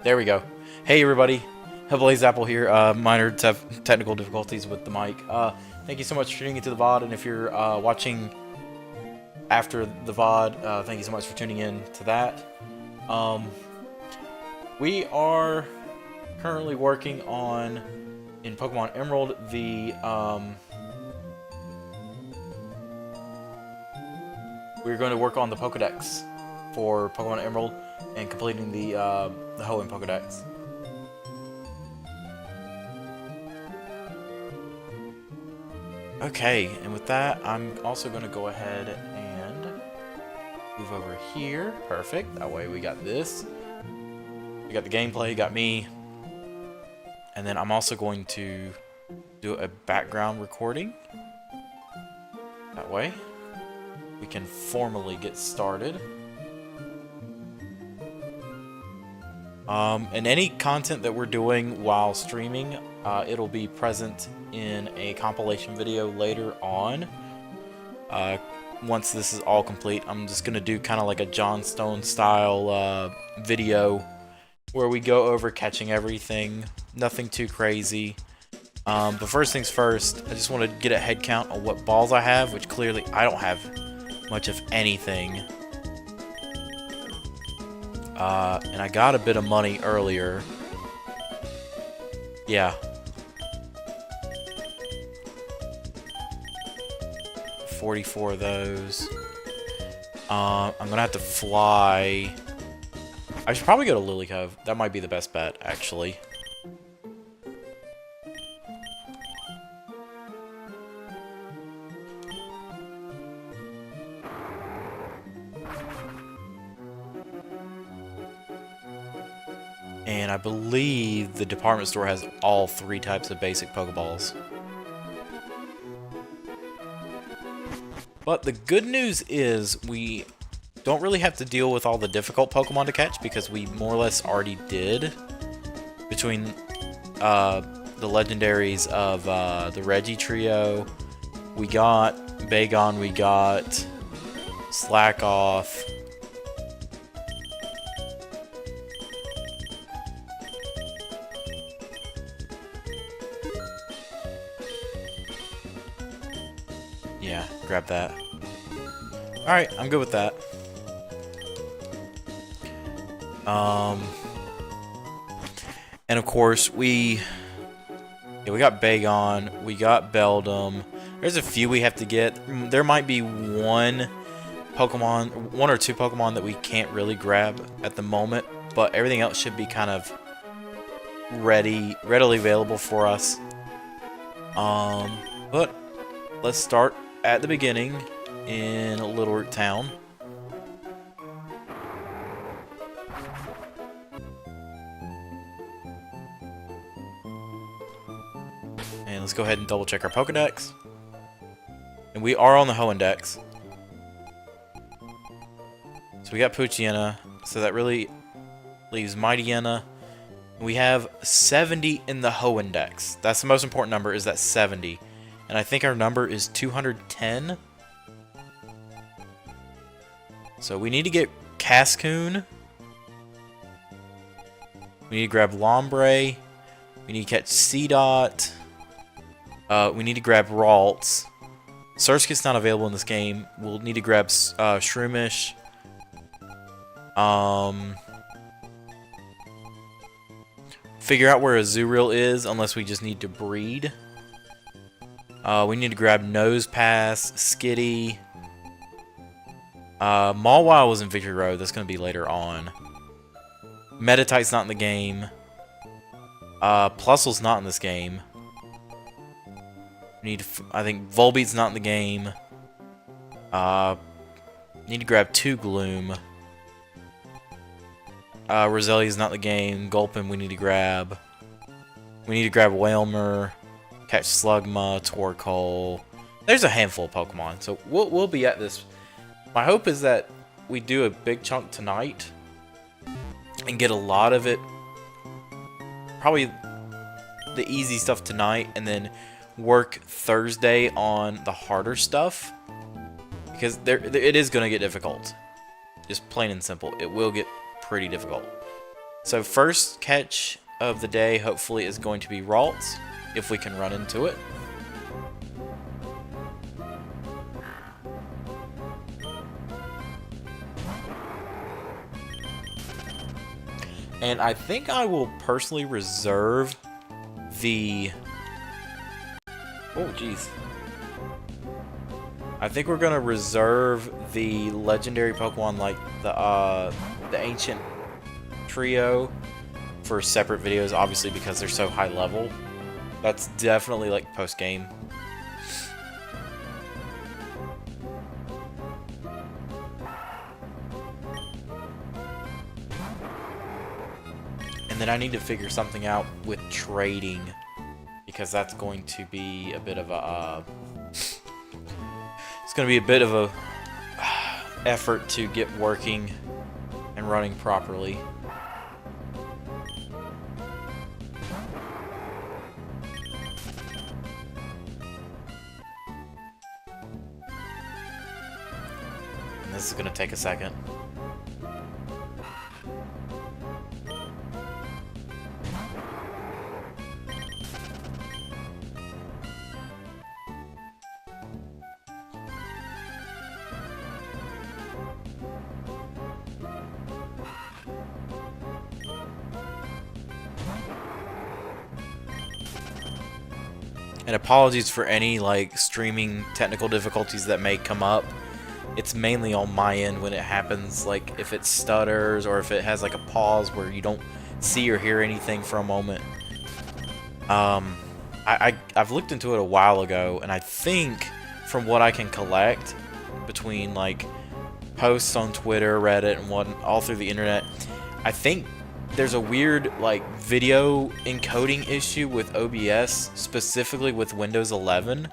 There we go. Hey everybody, AblazedApple here. Minor technical difficulties with the mic. Thank you so much for tuning into the VOD, and if you're watching after the VOD, thank you so much for tuning in to that. We are currently working on, in Pokémon Emerald, we're going to work on the Pokédex for Pokémon Emerald and completing the Hoenn Pokédex. Okay, and with that, I'm also going to go ahead and move over here. Perfect. That way we got this. We got the gameplay, got me. And then I'm also going to do a background recording. That way we can formally get started. And any content that we're doing while streaming, it'll be present in a compilation video later on. Once this is all complete, I'm just gonna do kind of like a John Stone style video where we go over catching everything, nothing too crazy. But first things first, I just want to get a head count on what balls I have, which clearly I don't have much of anything. And I got a bit of money earlier. Yeah. 44 of those. I'm gonna have to fly. I should probably go to Lily Cove. That might be the best bet, actually. And I believe the department store has all 3 types of basic Pokeballs. But the good news is we don't really have to deal with all the difficult Pokemon to catch because we more or less already did. Between the legendaries of the Reggie Trio, we got Bagon, we got Slack Off. Yeah, grab that. Alright, I'm good with that. And of course, we got Bagon, we got Beldum. There's a few we have to get. There might be one or two Pokemon that we can't really grab at the moment, but everything else should be kind of readily available for us. But let's start at the beginning in Little Root Town. And let's go ahead and double check our Pokédex. And we are on the Hoenn Dex. So we got Poochyena, so that really leaves Mightyena. We have 70 in the Hoenn Dex. That's the most important number, is that 70. And I think our number is 210. So we need to get Cascoon. We need to grab Lombre. We need to catch Seedot. We need to grab Ralts. Surskit's not available in this game. We'll need to grab Shroomish. Figure out where Azurill is, unless we just need to breed. We need to grab Nosepass, Skitty. Mawile was in Victory Road. That's going to be later on. Meditite's not in the game. Plusle's not in this game. I think Volbeat's not in the game. Need to grab 2 Gloom. Roselia's not in the game. Gulpin we need to grab. We need to grab Wailmer. Catch Slugma, Torkoal. There's a handful of Pokemon, so we'll be at this. My hope is that we do a big chunk tonight and get a lot of it. Probably the easy stuff tonight, and then work Thursday on the harder stuff, because it is going to get difficult. Just plain and simple, it will get pretty difficult. So first catch of the day hopefully is going to be Ralts, if we can run into it. And I think I will personally reserve the... Oh, jeez. I think we're gonna reserve the legendary Pokemon like the Ancient Trio for separate videos, obviously because they're so high level. That's definitely like post game. And then I need to figure something out with trading, because that's going to be a bit of a it's going to be a bit of a effort to get working and running properly. And this is going to take a second. And apologies for any like streaming technical difficulties that may come up. It's mainly on my end when it happens, like if it stutters or if it has like a pause where you don't see or hear anything for a moment. I've looked into it a while ago, and I think from what I can collect between like posts on Twitter, Reddit, and what all through the internet, I think there's a weird like video encoding issue with OBS, specifically with Windows 11,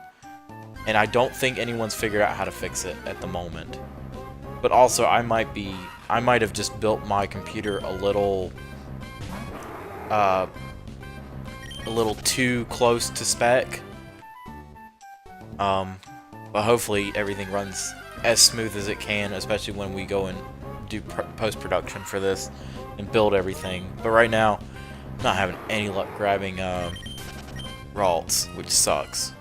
and I don't think anyone's figured out how to fix it at the moment. But also I might have just built my computer a little too close to spec. But hopefully everything runs as smooth as it can, especially when we go and do post-production for this and build everything. But right now, I'm not having any luck grabbing Ralts, which sucks.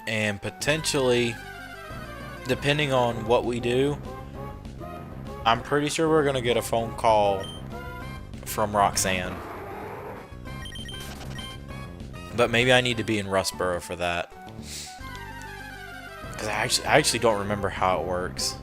And potentially, depending on what we do, I'm pretty sure we're gonna get a phone call from Roxanne. But maybe I need to be in Rustboro for that, because I actually don't remember how it works.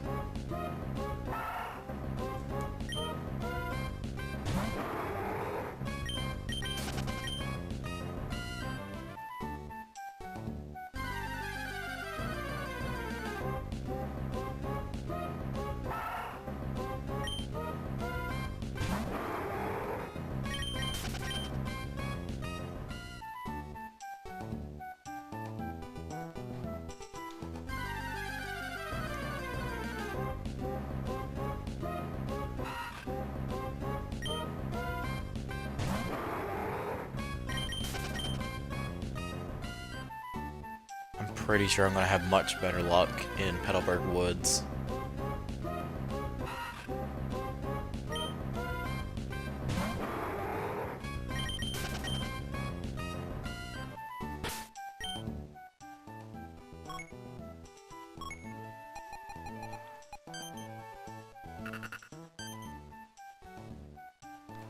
Pretty sure I'm gonna have much better luck in Petalburg Woods.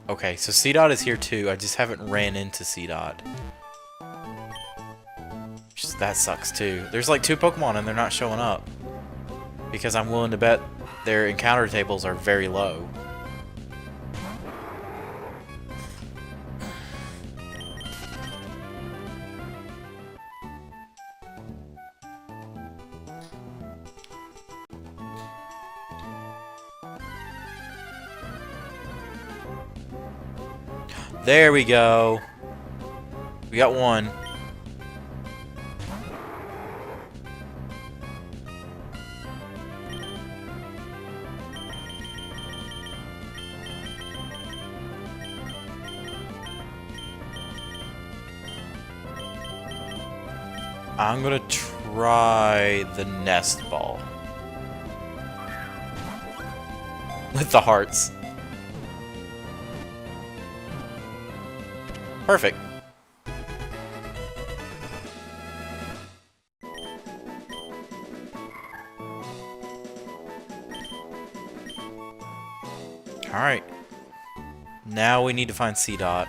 Okay, so C-Dot is here too. I just haven't ran into C-Dot. That sucks too. There's like 2 Pokemon and they're not showing up, because I'm willing to bet their encounter tables are very low. There we go. We got one. I'm gonna try the nest ball. With the hearts. Perfect. Alright. Now we need to find C-Dot.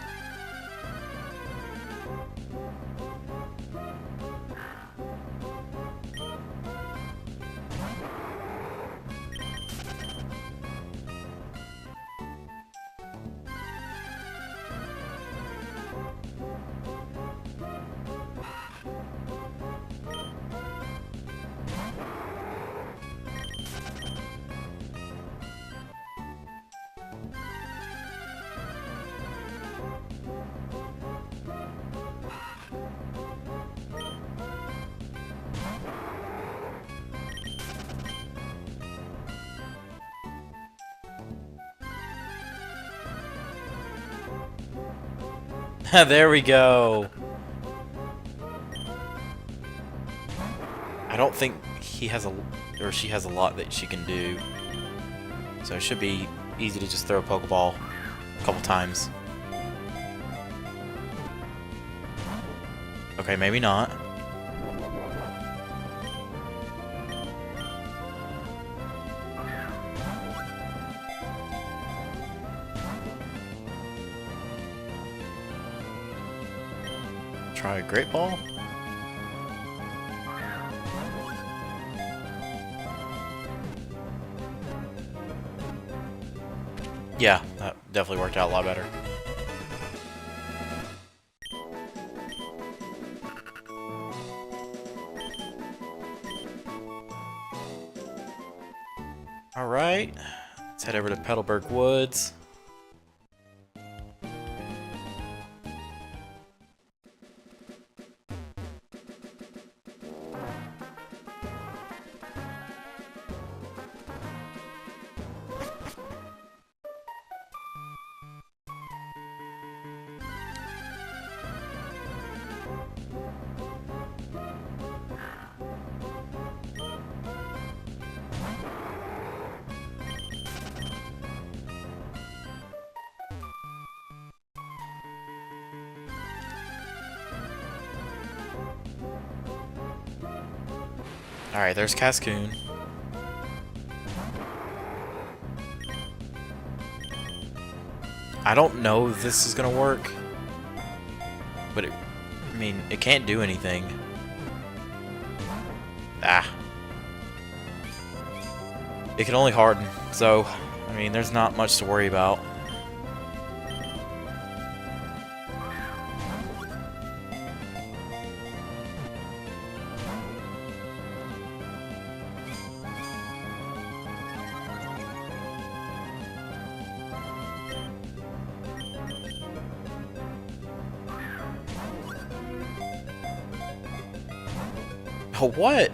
There we go. I don't think he has or she has a lot that she can do. So it should be easy to just throw a Pokeball a couple times. Okay, maybe not. Try a Great Ball? Yeah, that definitely worked out a lot better. Alright, let's head over to Petalburg Woods. Alright, there's Cascoon. I don't know if this is gonna work, but I mean, it can't do anything. Ah. It can only harden, so, I mean, there's not much to worry about. Oh, what?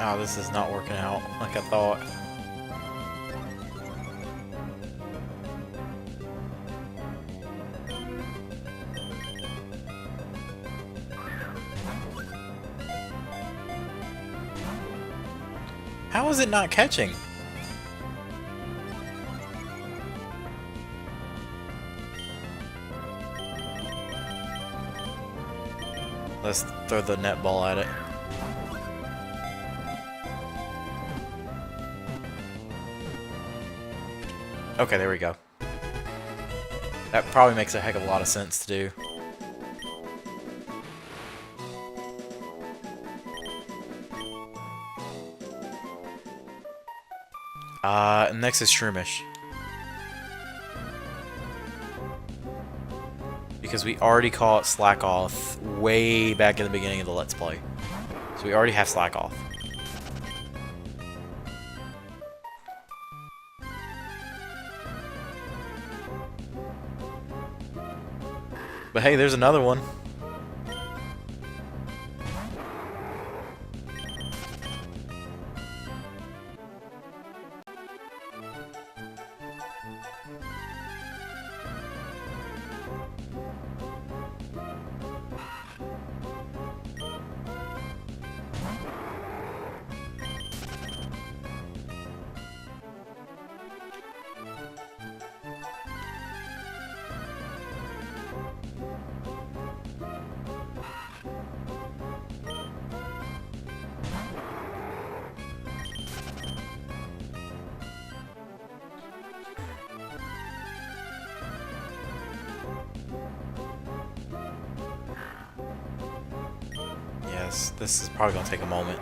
Oh, this is not working out like I thought. How is it not catching? Let's throw the net ball at it. Okay, there we go. That probably makes a heck of a lot of sense to do. Next is Shroomish. Because we already caught Slack Off way back in the beginning of the Let's Play. So we already have Slack Off. But hey, there's another one. Yes, this is probably gonna take a moment.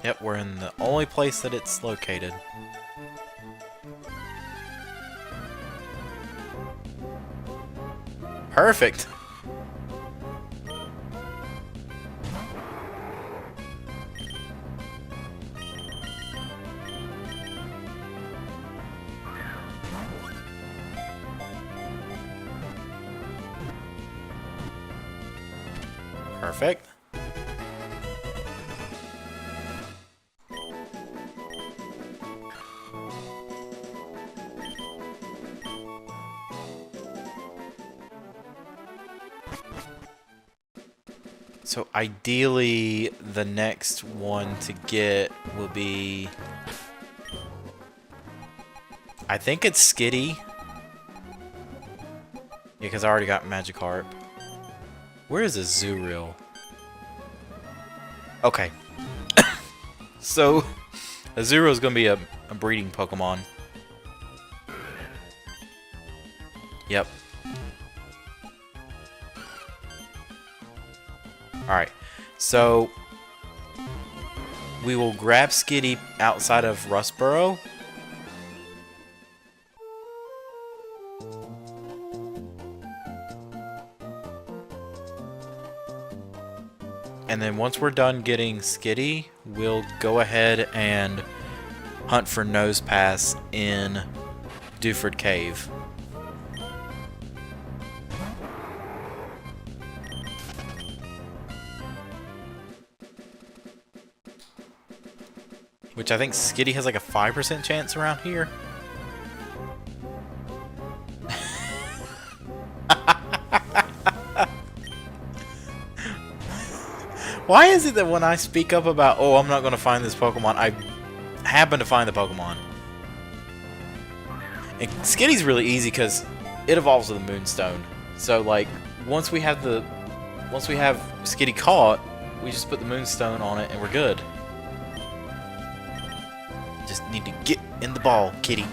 Yep, we're in the only place that it's located. Perfect! Perfect. So ideally, the next one to get will be... I think it's Skitty. Yeah, because I already got Magikarp. Where is Azurill? Okay. So, Azurill is going to be a breeding Pokemon. Yep. Alright. So, we will grab Skitty outside of Rustboro. And then once we're done getting Skitty, we'll go ahead and hunt for Nosepass in Dewford Cave. Which I think Skitty has like a 5% chance around here. Why is it that when I speak up about, oh, I'm not going to find this Pokemon, I happen to find the Pokemon? And Skitty's really easy because it evolves with a Moonstone. So, like, once we have Skitty caught, we just put the Moonstone on it and we're good. Just need to get in the ball, kitty.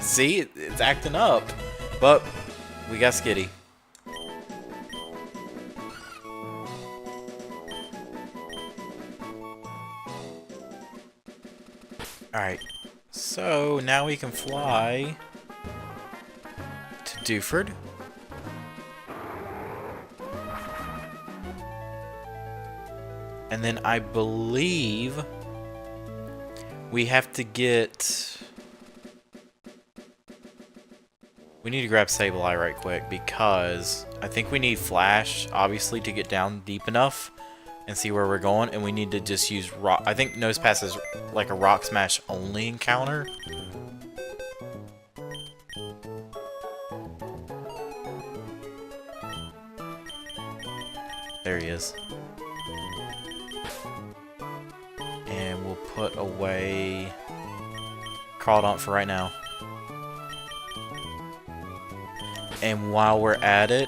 See, it's acting up, but we got Skitty. Alright, so now we can fly to Dewford. And then I believe we have to get... We need to grab Sableye right quick because I think we need Flash, obviously, to get down deep enough and see where we're going. And we need to just use Rock... I think Nosepass is like a Rock Smash only encounter. There he is. And we'll put away Crawdaunt for right now. And while we're at it,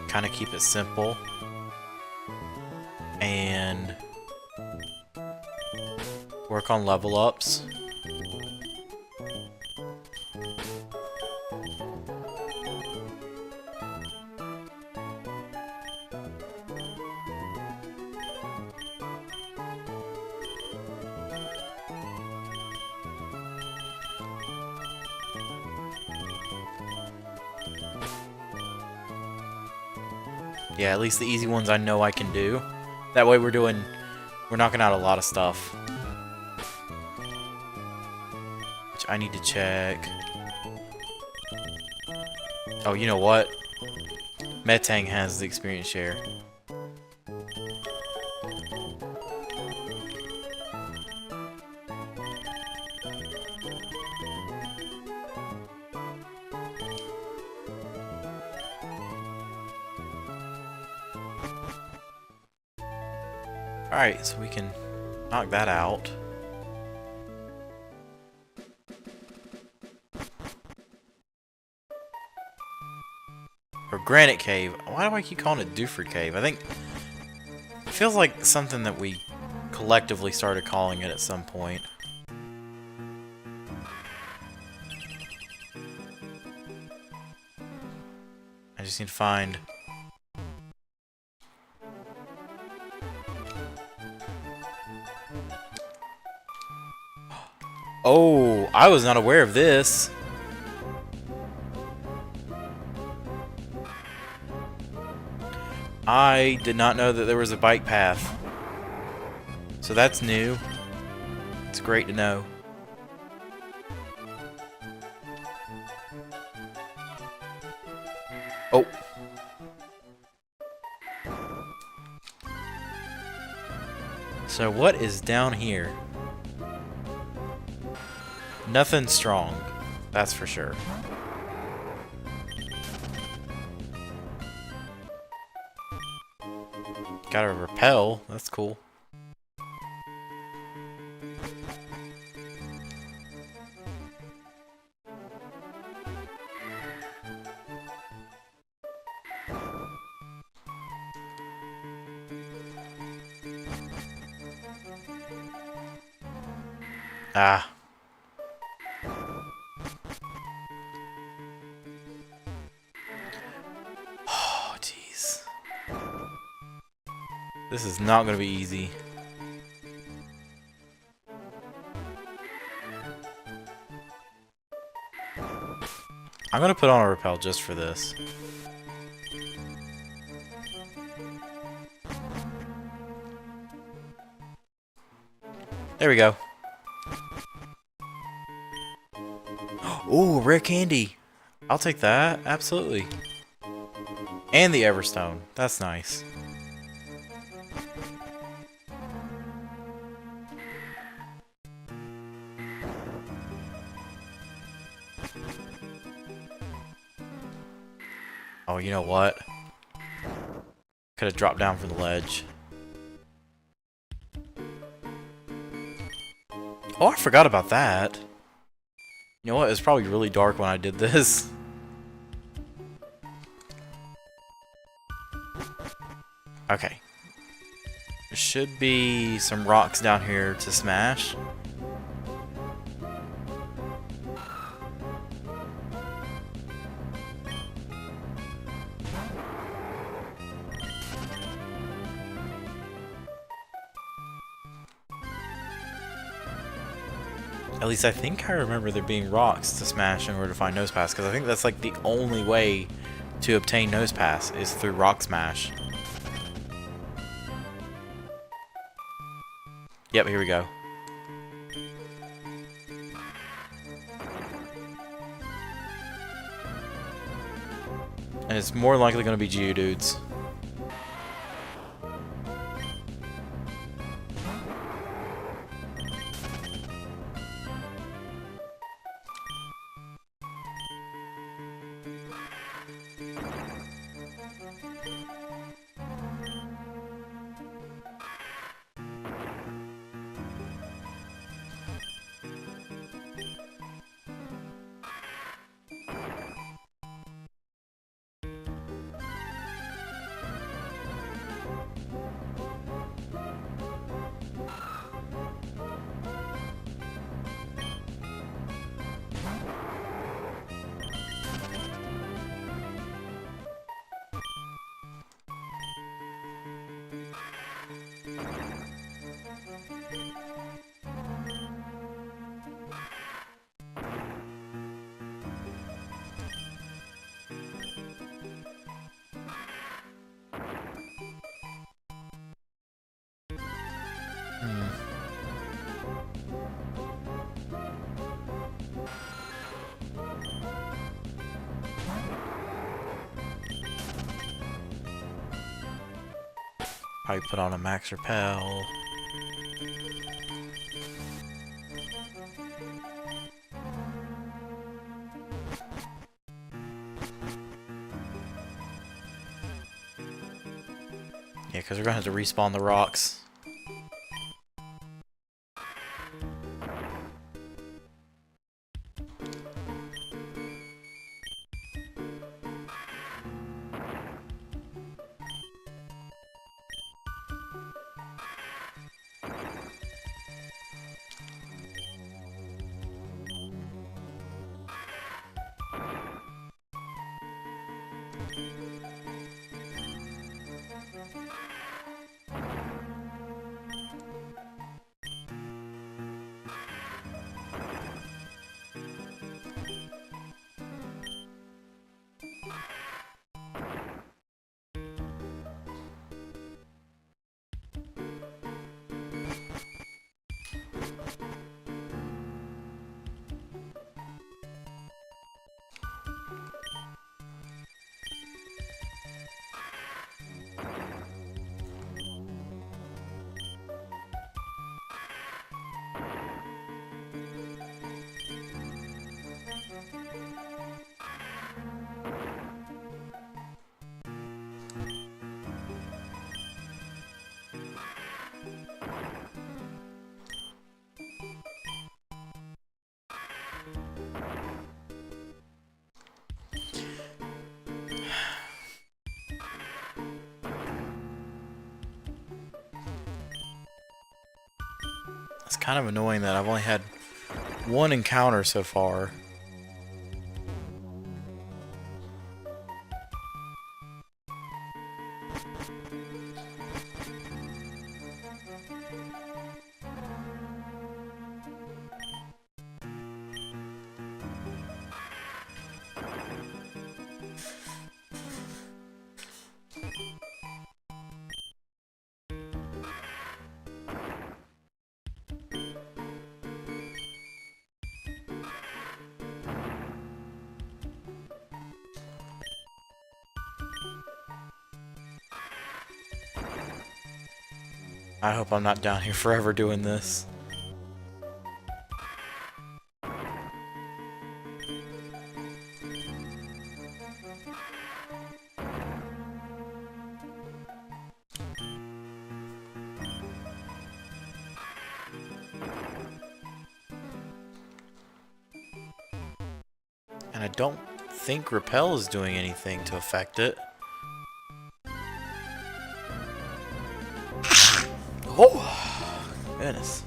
kind of keep it simple and work on level ups. Yeah, at least the easy ones I know I can do. That way we're knocking out a lot of stuff. Which I need to check. Oh, you know what? Metang has the experience share. Alright, so we can knock that out. Or Granite Cave. Why do I keep calling it Duford Cave? I think it feels like something that we collectively started calling it at some point. I just need to find... Oh, I was not aware of this. I did not know that there was a bike path. So that's new. It's great to know. Oh. So what is down here? Nothing strong, that's for sure. Got a repel, that's cool. Ah. Oh, jeez. This is not going to be easy. I'm going to put on a repel just for this. There we go. Ooh, rare candy. I'll take that, absolutely. And the Everstone. That's nice. Oh, you know what? Could have dropped down from the ledge. Oh, I forgot about that. You know what? It was probably really dark when I did this. Okay. There should be some rocks down here to smash. At least I think I remember there being rocks to smash in order to find Nose Pass, because I think that's like the only way to obtain Nose Pass is through Rock Smash. Yep, here we go. And it's more likely going to be Geodudes. Hmm. Probably put on a max repel. Yeah, because we're gonna have to respawn the rocks. It's kind of annoying that I've only had one encounter so far. I hope I'm not down here forever doing this. And I don't think Repel is doing anything to affect it. Oh, goodness.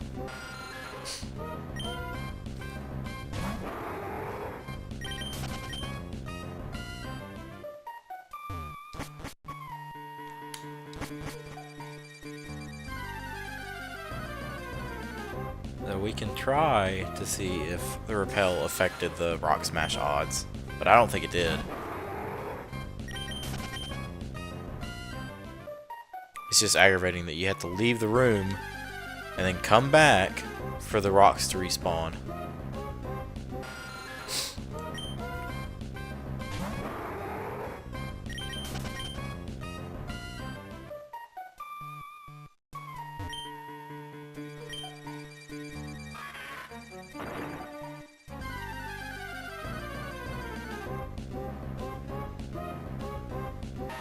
So we can try to see if the Repel affected the Rock Smash odds, but I don't think it did. It's just aggravating that you have to leave the room and then come back for the rocks to respawn.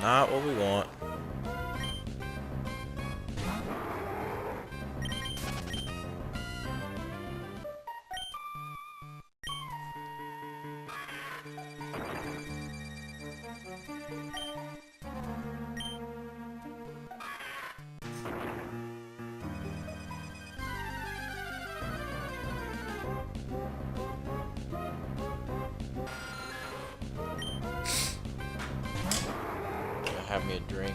Not what we want. Have me a drink.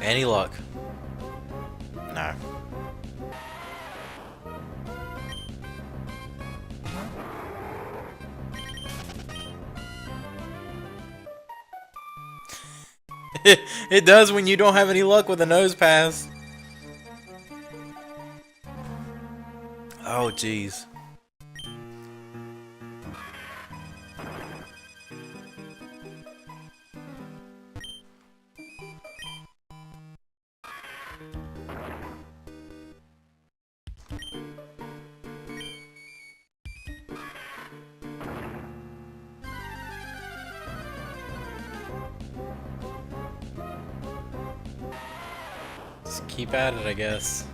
Any luck? No. It does when you don't have any luck with a nose pass. Oh, jeez. Just keep at it, I guess.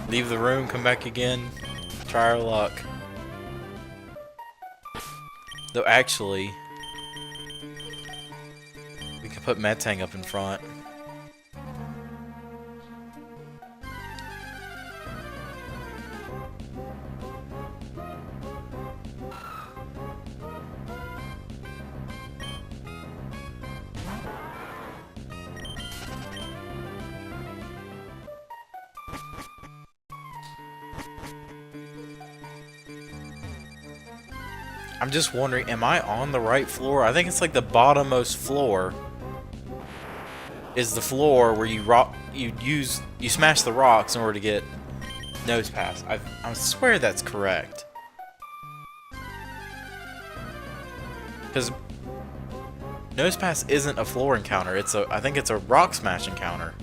Leave the room, come back again, try our luck. Though actually, we could put Metang up in front. I'm just wondering, am I on the right floor? I think it's like the bottommost floor is the floor where you smash the rocks in order to get nose pass. I swear that's correct. Because nose pass isn't a floor encounter. I think it's a rock smash encounter.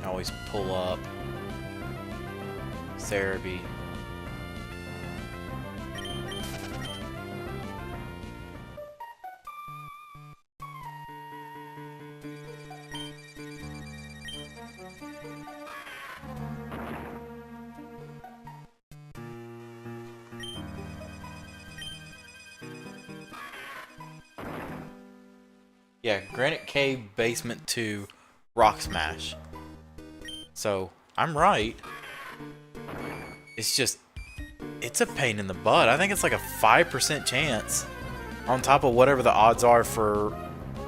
I always pull up. Cerebi. Yeah, Granite Cave Basement 2 Rock Smash. So, I'm right. It's just, it's a pain in the butt. I think it's like a 5% chance on top of whatever the odds are for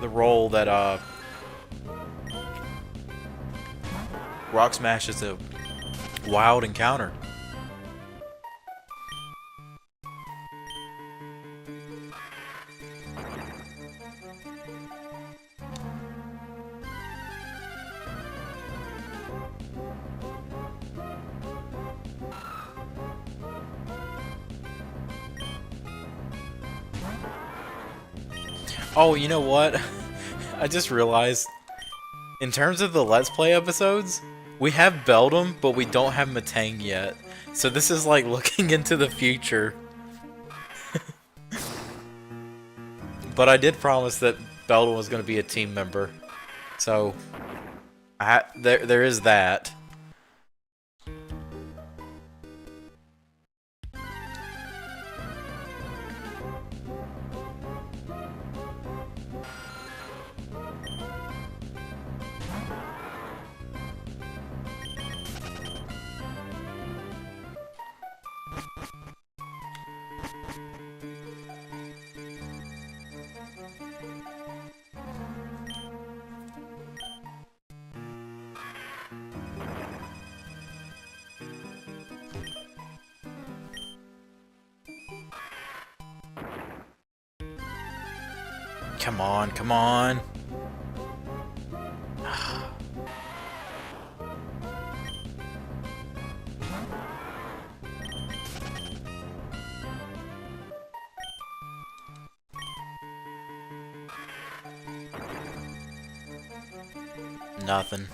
the roll that Rock Smash is a wild encounter. Oh, you know what? I just realized, in terms of the Let's Play episodes, we have Beldum, but we don't have Metang yet. So this is like looking into the future. But I did promise that Beldum was going to be a team member. So, there is that. Come on, come on. Nothing.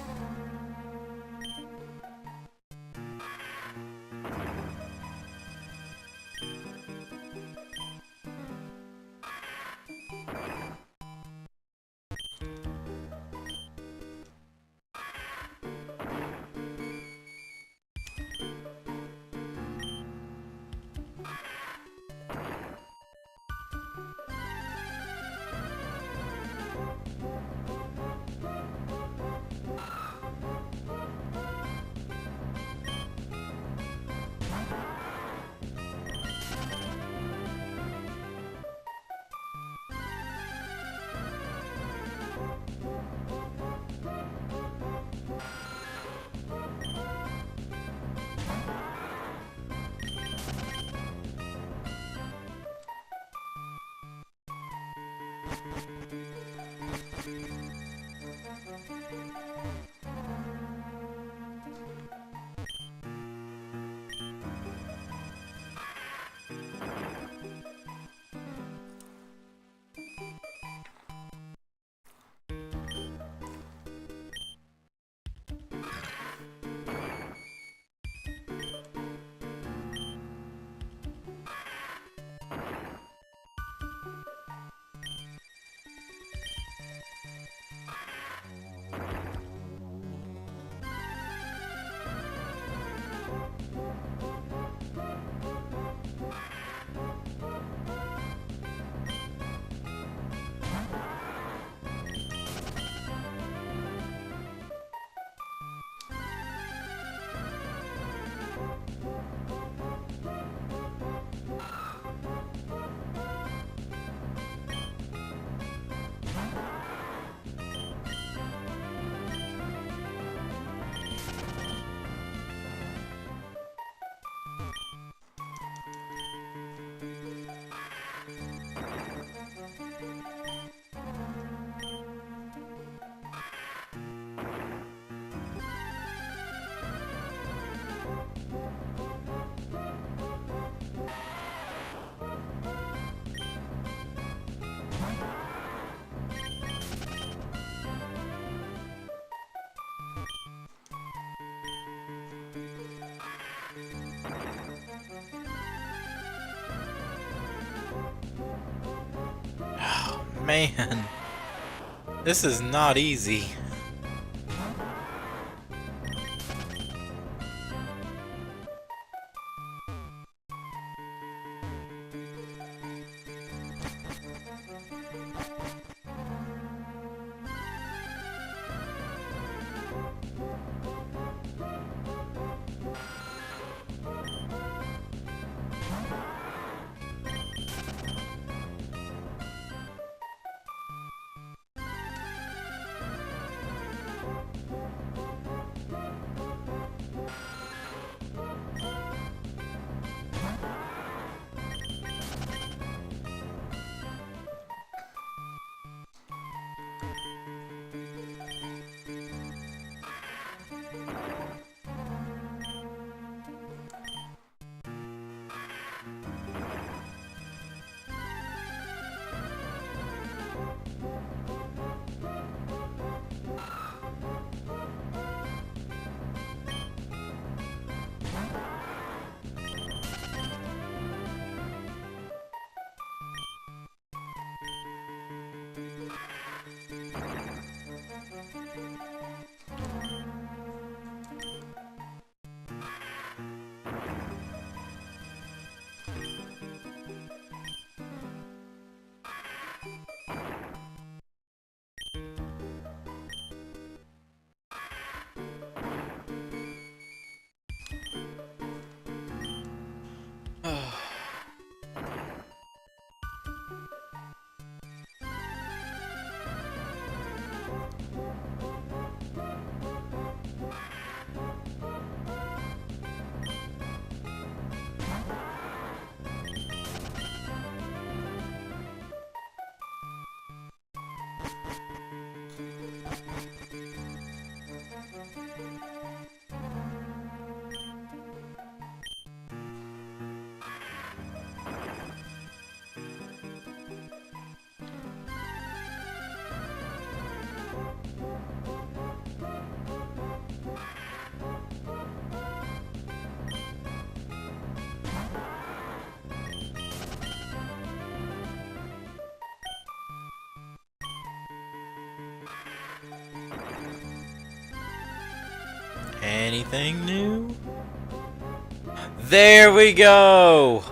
Man, this is not easy. Anything new? There we go!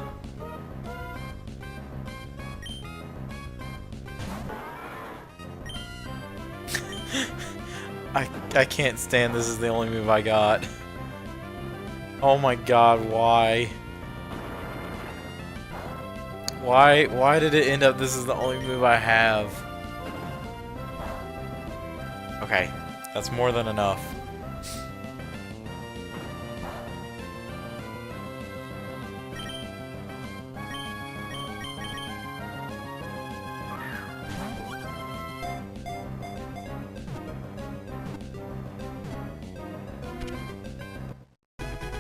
I can't stand this is the only move I got. Oh my god, why? Why did it end up this is the only move I have? Okay, that's more than enough.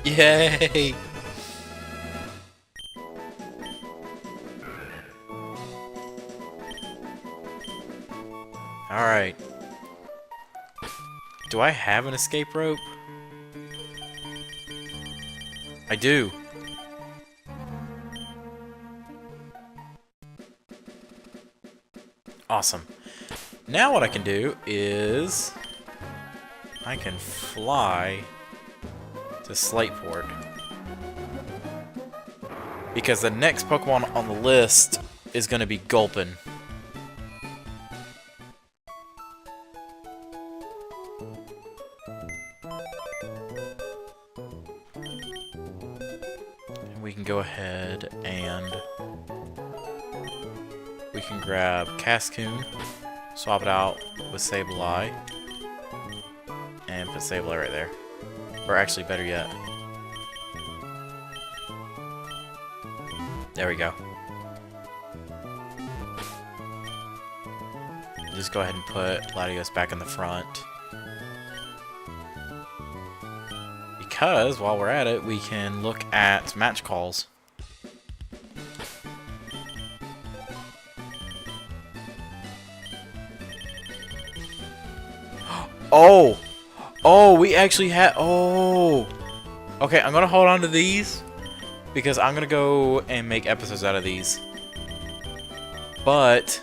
Yay! Alright. Do I have an escape rope? I do. Awesome. Now what I can do is I can fly to Slateport. Because the next Pokemon on the list is going to be Gulpin. And we can go ahead and we can grab Cascoon, swap it out with Sableye, and put Sableye right there. Or actually, better yet. There we go. Just go ahead and put Latios back in the front. Because, while we're at it, we can look at match calls. Oh! Oh, we actually had... Oh! Okay, I'm gonna hold on to these, because I'm gonna go and make episodes out of these. But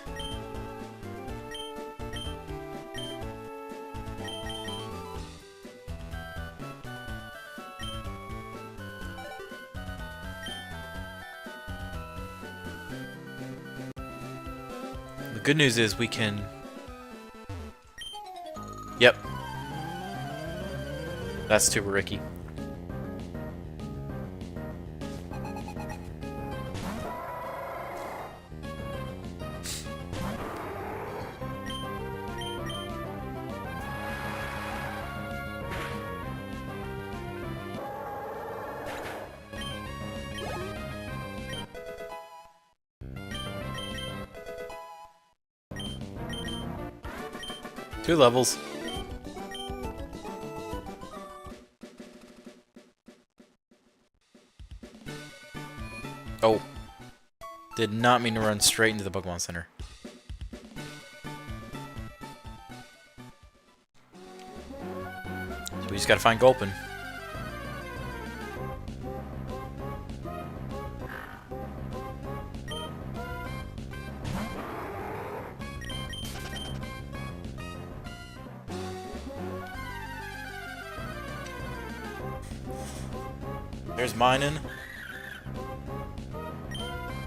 good news is we can... Yep. That's Tuber Ricky. Two levels. Oh. Did not mean to run straight into the Pokemon Center. So we just gotta find Gulpin. There's Minun,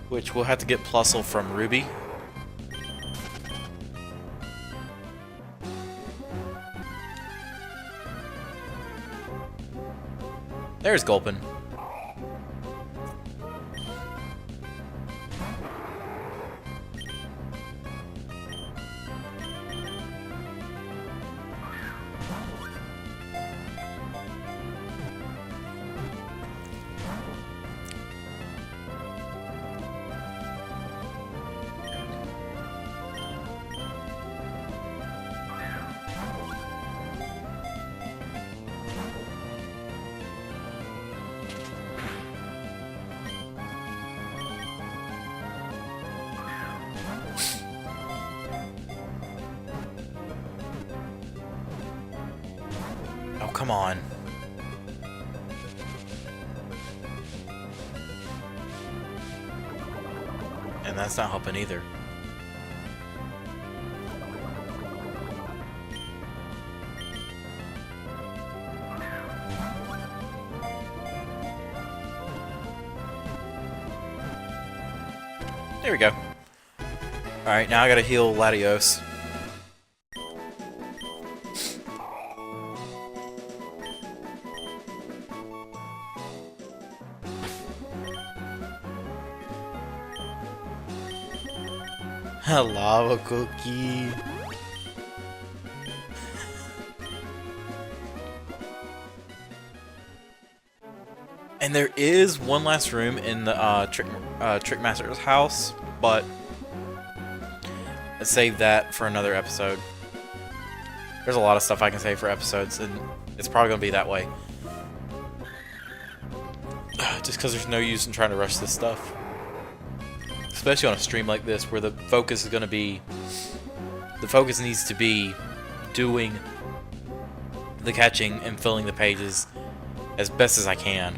which we'll have to get Plusle from Ruby. There's Gulpin. Oh, come on. And that's not helping either. There we go. Alright, now I gotta heal Latios. A lava cookie. And there is one last room in the Trickmaster's house, but let's save that for another episode. There's a lot of stuff I can save for episodes, and it's probably going to be that way. Just because there's no use in trying to rush this stuff. Especially on a stream like this, where the focus is going to be... The focus needs to be doing the catching and filling the pages as best as I can.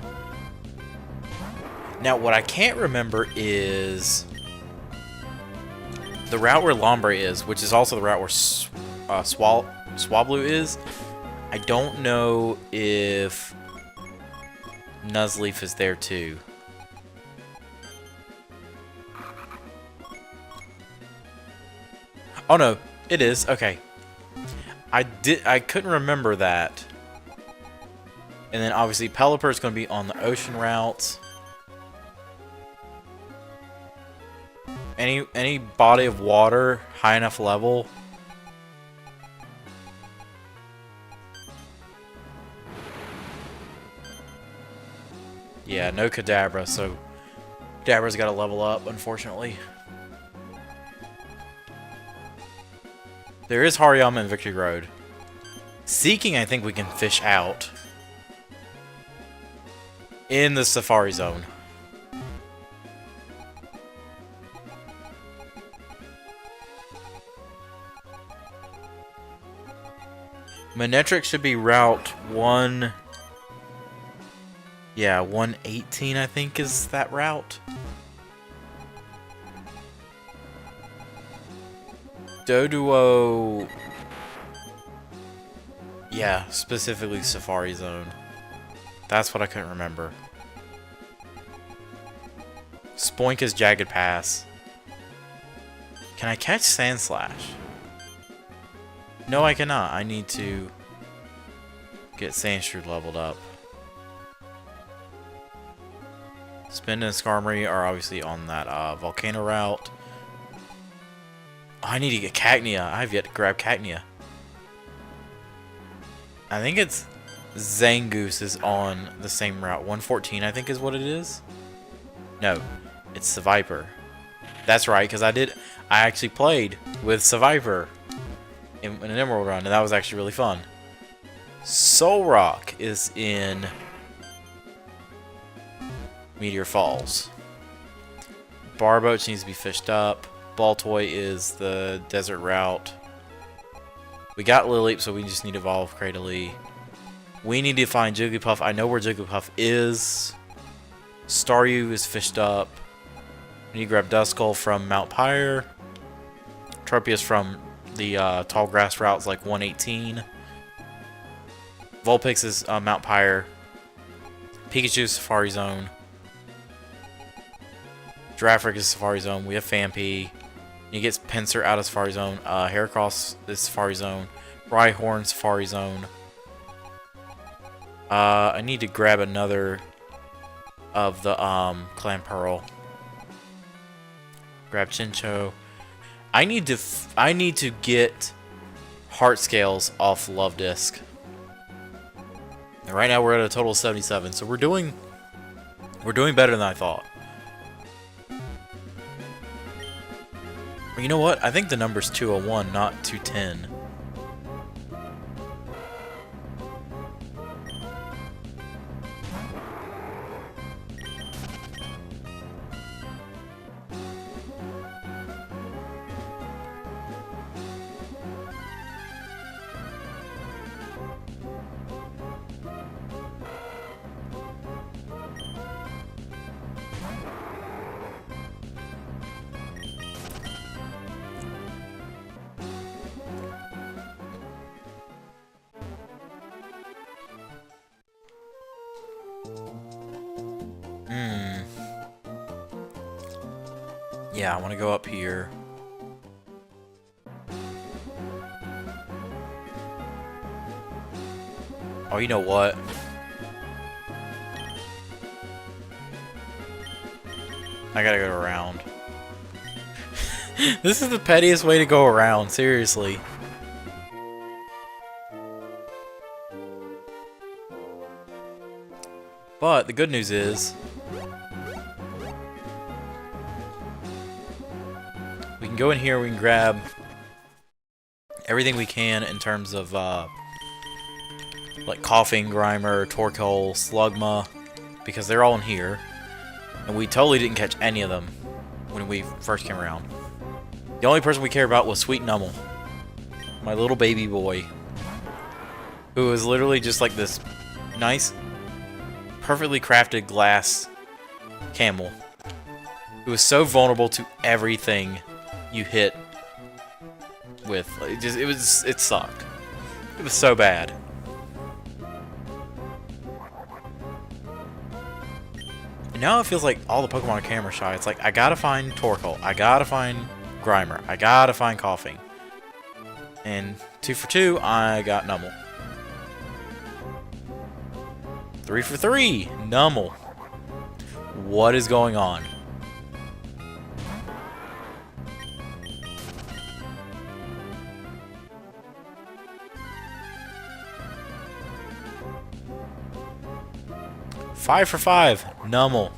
Now, what I can't remember is the route where Lombre is, which is also the route where Swablu is. I don't know if Nuzleaf is there too. Oh no, it is. Okay. I couldn't remember that. And then obviously Pelipper is going to be on the ocean route. Any body of water high enough level. Yeah, no Kadabra, so Kadabra's got to level up, unfortunately. There is Hariyama and Victory Road. Seeking, I think we can fish out in the Safari Zone. Manectric should be Route 1... Yeah, 118 I think is that route. Doduo... Yeah, specifically Safari Zone. That's what I couldn't remember. Spoink is Jagged Pass. Can I catch Sandslash? No, I cannot. I need to get Sandshrew leveled up. Spin and Skarmory are obviously on that Volcano route. Oh, I need to get Cacnea. I have yet to grab Cacnea. I think it's Zangoose is on the same route. 114, I think, is what it is. No, it's Seviper. That's right, because I actually played with Seviper in an Emerald run, and that was actually really fun. Solrock is in Meteor Falls. Barboach needs to be fished up. Baltoy is the desert route. We got Lileep, so we just need to evolve Cradily. We need to find Jigglypuff. I know where Jigglypuff is. Staryu is fished up. We need to grab Duskull from Mount Pyre. Tropius from the tall grass routes like 118. Vulpix is Mount Pyre. Pikachu Safari Zone. Girafarig is Safari Zone. We have Phanpy. He gets Pinsir out of Safari Zone. Heracross is Safari Zone. Rhyhorn Safari Zone. I need to grab another of the Clan Pearl. Grab Chinchou. I need to get Heart Scales off Love Disc. And right now we're at a total of 77, so we're doing better than I thought. You know what? I think the number's 201, not 210. Yeah, I want to go up here. Oh, you know what? I gotta go around. This is the pettiest way to go around, seriously. But the good news is we can go in here, we can grab everything we can in terms of like Coughing, Grimer, Torkoal, Slugma, because they're all in here. And we totally didn't catch any of them when we first came around. The only person we cared about was Sweet Numel, my little baby boy, who is literally just like this nice, perfectly crafted glass camel who is so vulnerable to everything you hit with. It sucked. It was so bad. And now it feels like all the Pokemon are camera shy. It's like, I gotta find Torkoal, I gotta find Grimer, I gotta find Coughing. And 2 for 2, I got Numel. 3 for 3, Numel. What is going on? Five for 5, Numel.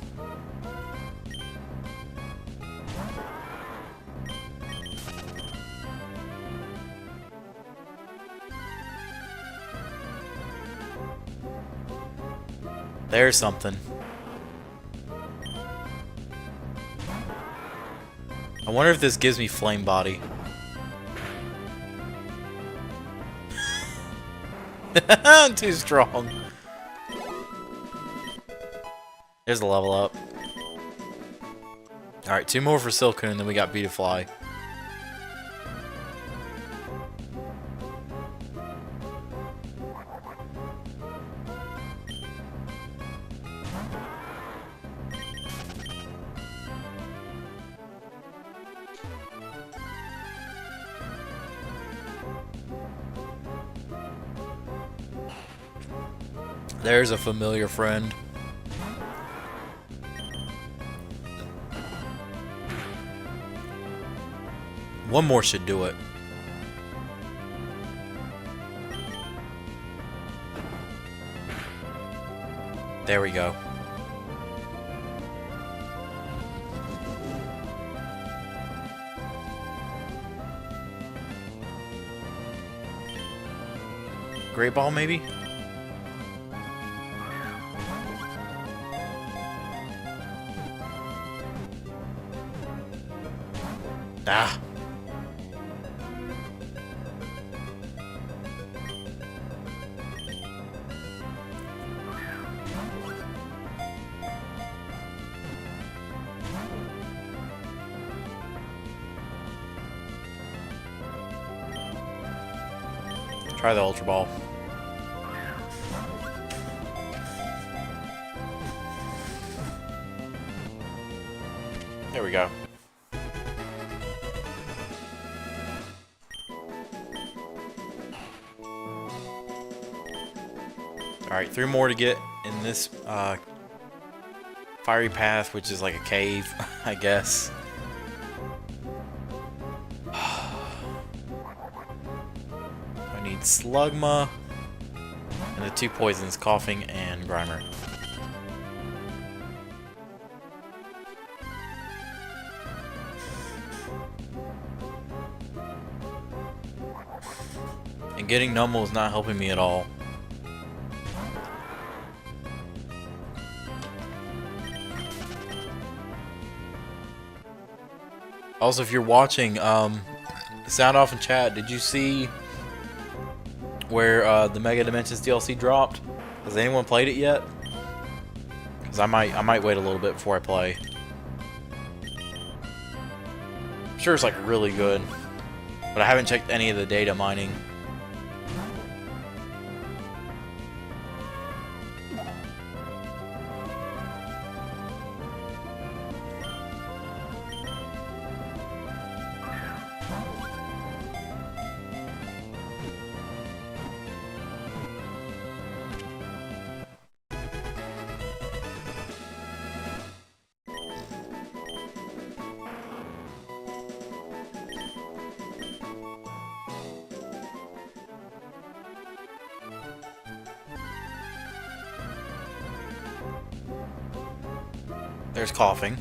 There's something. I wonder if this gives me Flame Body. I'm too strong. There's the level up. Alright, 2 more for Silcoon, then we got Beautifly. There's a familiar friend. One more should do it. There we go. Great ball, maybe? Ah. Try the Ultra Ball. There we go. Alright, 3 more to get in this fiery path, which is like a cave, I guess. I need Slugma and the 2 poisons, Coughing and Grimer. And getting Numble is not helping me at all. Also, if you're watching, sound off in chat, did you see where the Mega Dimensions DLC dropped? Has anyone played it yet? Because I might wait a little bit before I play. I'm sure it's like really good, but I haven't checked any of the data mining. There's Coughing.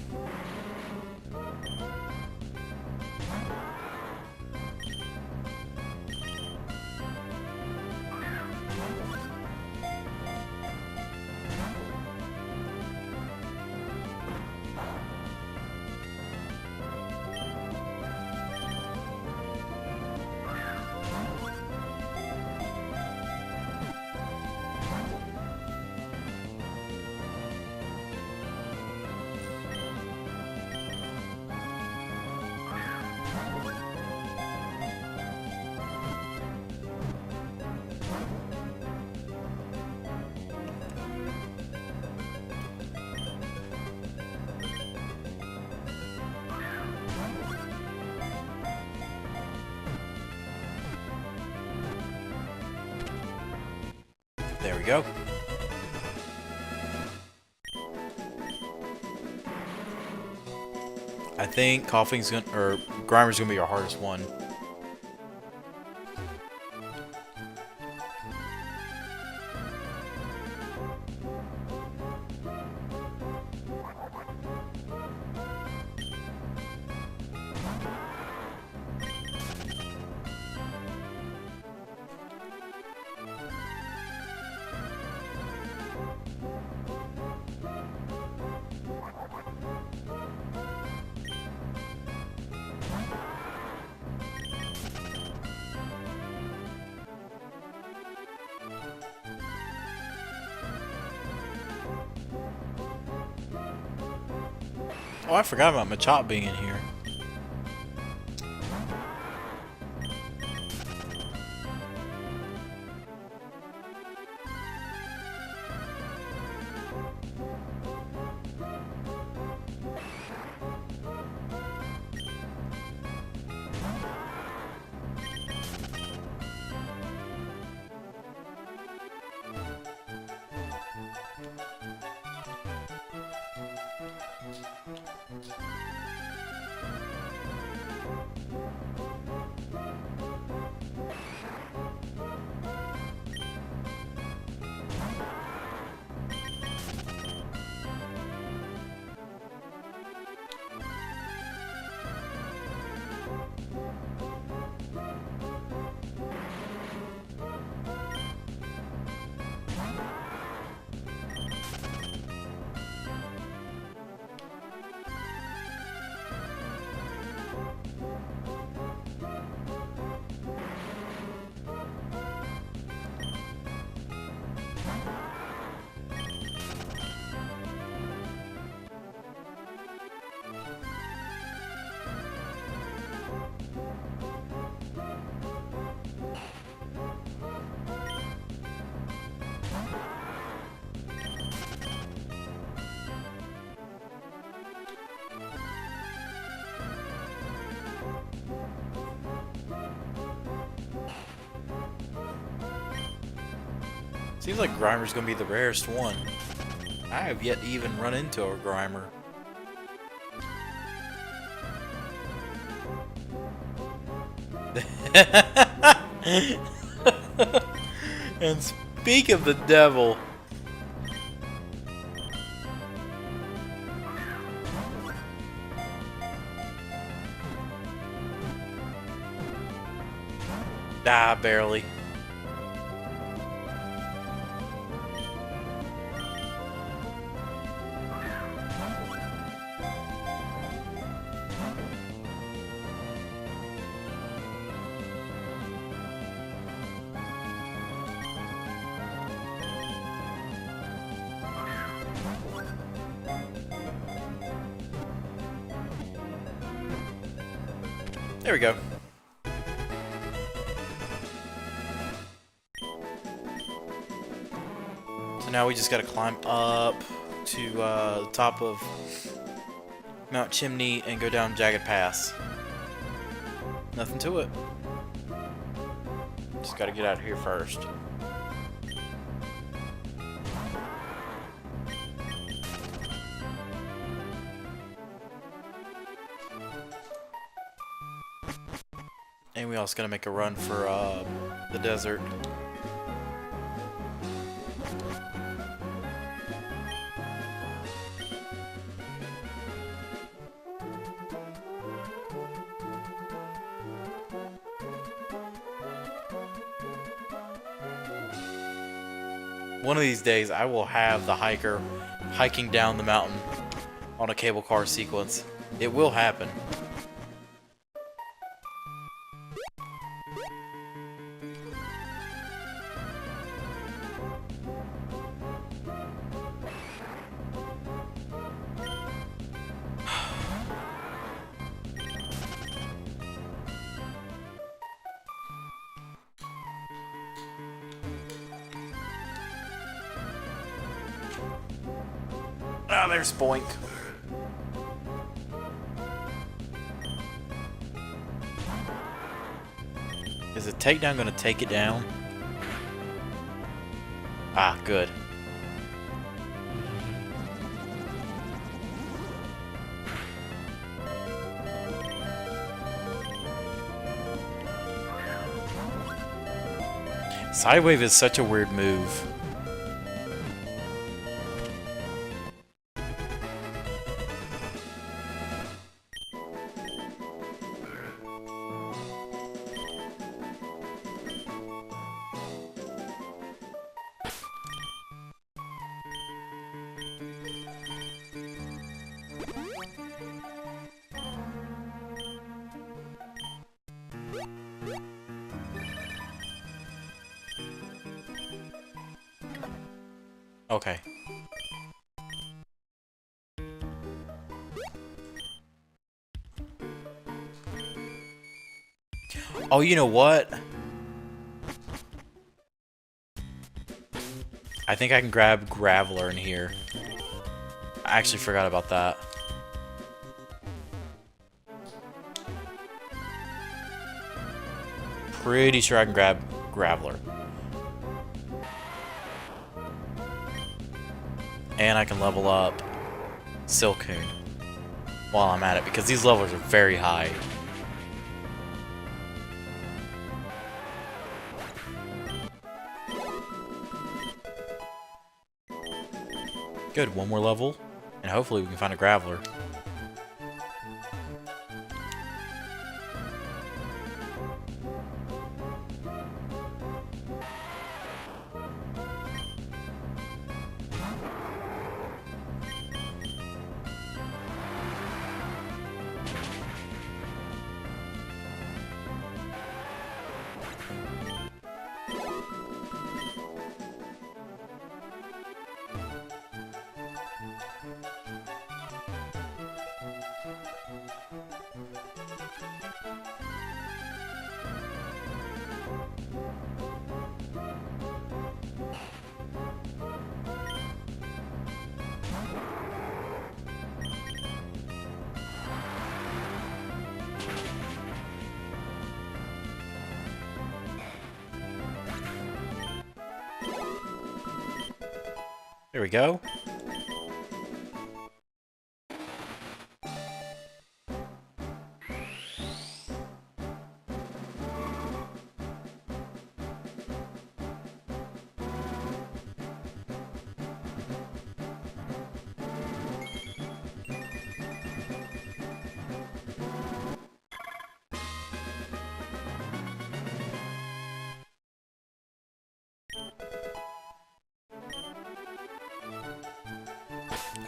There we go. I think Coughing's gonna, or Grimer's gonna be our hardest one. Oh, I forgot about Machop being in here. Seems like Grimer's gonna be the rarest one. I have yet to even run into a Grimer. And speak of the devil. Ah, barely. There we go. So now we just gotta climb up to the top of Mount Chimney and go down Jagged Pass. Nothing to it. Just gotta get out of here first. And we also gotta make a run for the desert. One of these days, I will have the hiker hiking down the mountain on a cable car sequence. It will happen. Ah, there's Boink. Is the takedown gonna take it down? Ah, good. Sidewave is such a weird move. Okay. Oh, you know what? I think I can grab Graveler in here. I actually forgot about that. Pretty sure I can grab Graveler. And I can level up Silcoon while I'm at it, because these levels are very high. Good, one more level, and hopefully we can find a Graveler. There we go.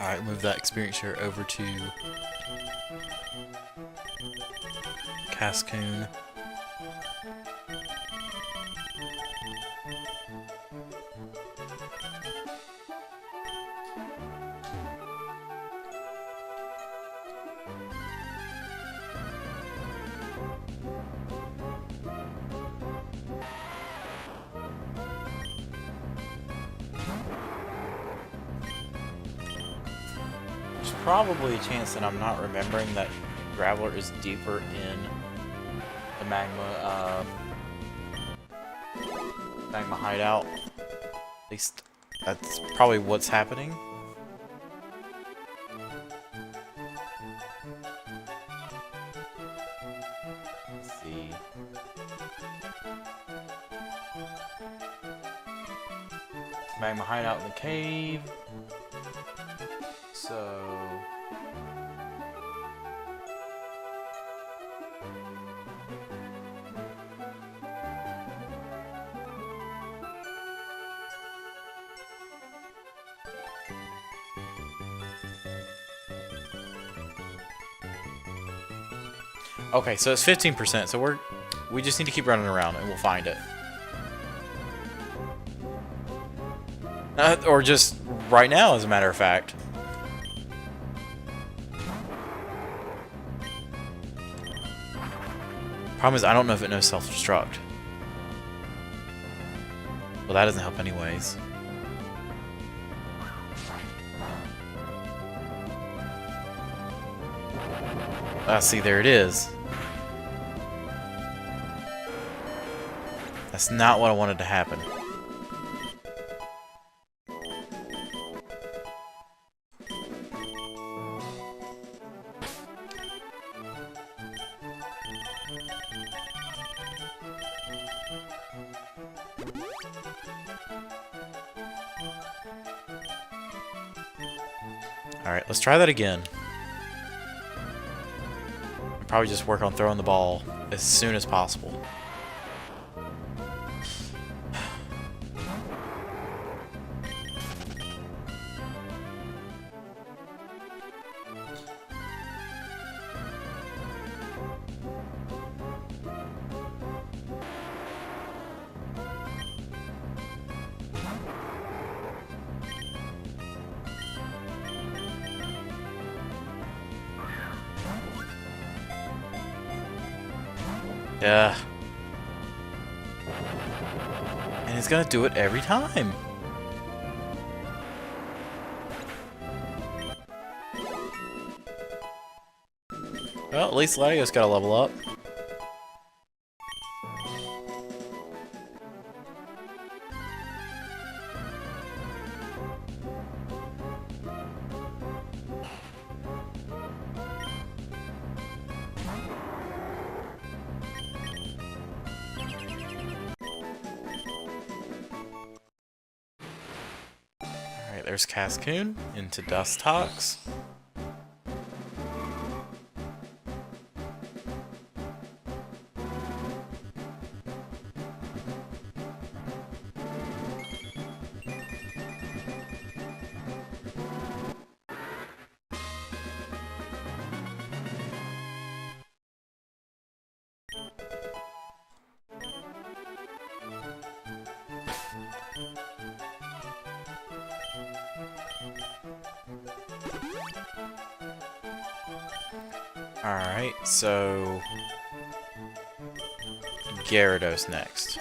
Alright, move that experience share over to Cascoon. Probably a chance that I'm not remembering that Graveler is deeper in the magma hideout. At least that's probably what's happening. Let's see. Magma hideout in the cave. So okay, so it's 15%, so we just need to keep running around and we'll find it. Or just right now, as a matter of fact. Problem is, I don't know if it knows self-destruct. Well, that doesn't help anyways. Ah, see, there it is. That's not what I wanted to happen. Alright, let's try that again. Probably just work on throwing the ball as soon as possible. Yeah. And it's gonna do it every time. Well, at least Latios got a level up. Alright, there's Cascoon into Dustox. Alright, so Gyarados next.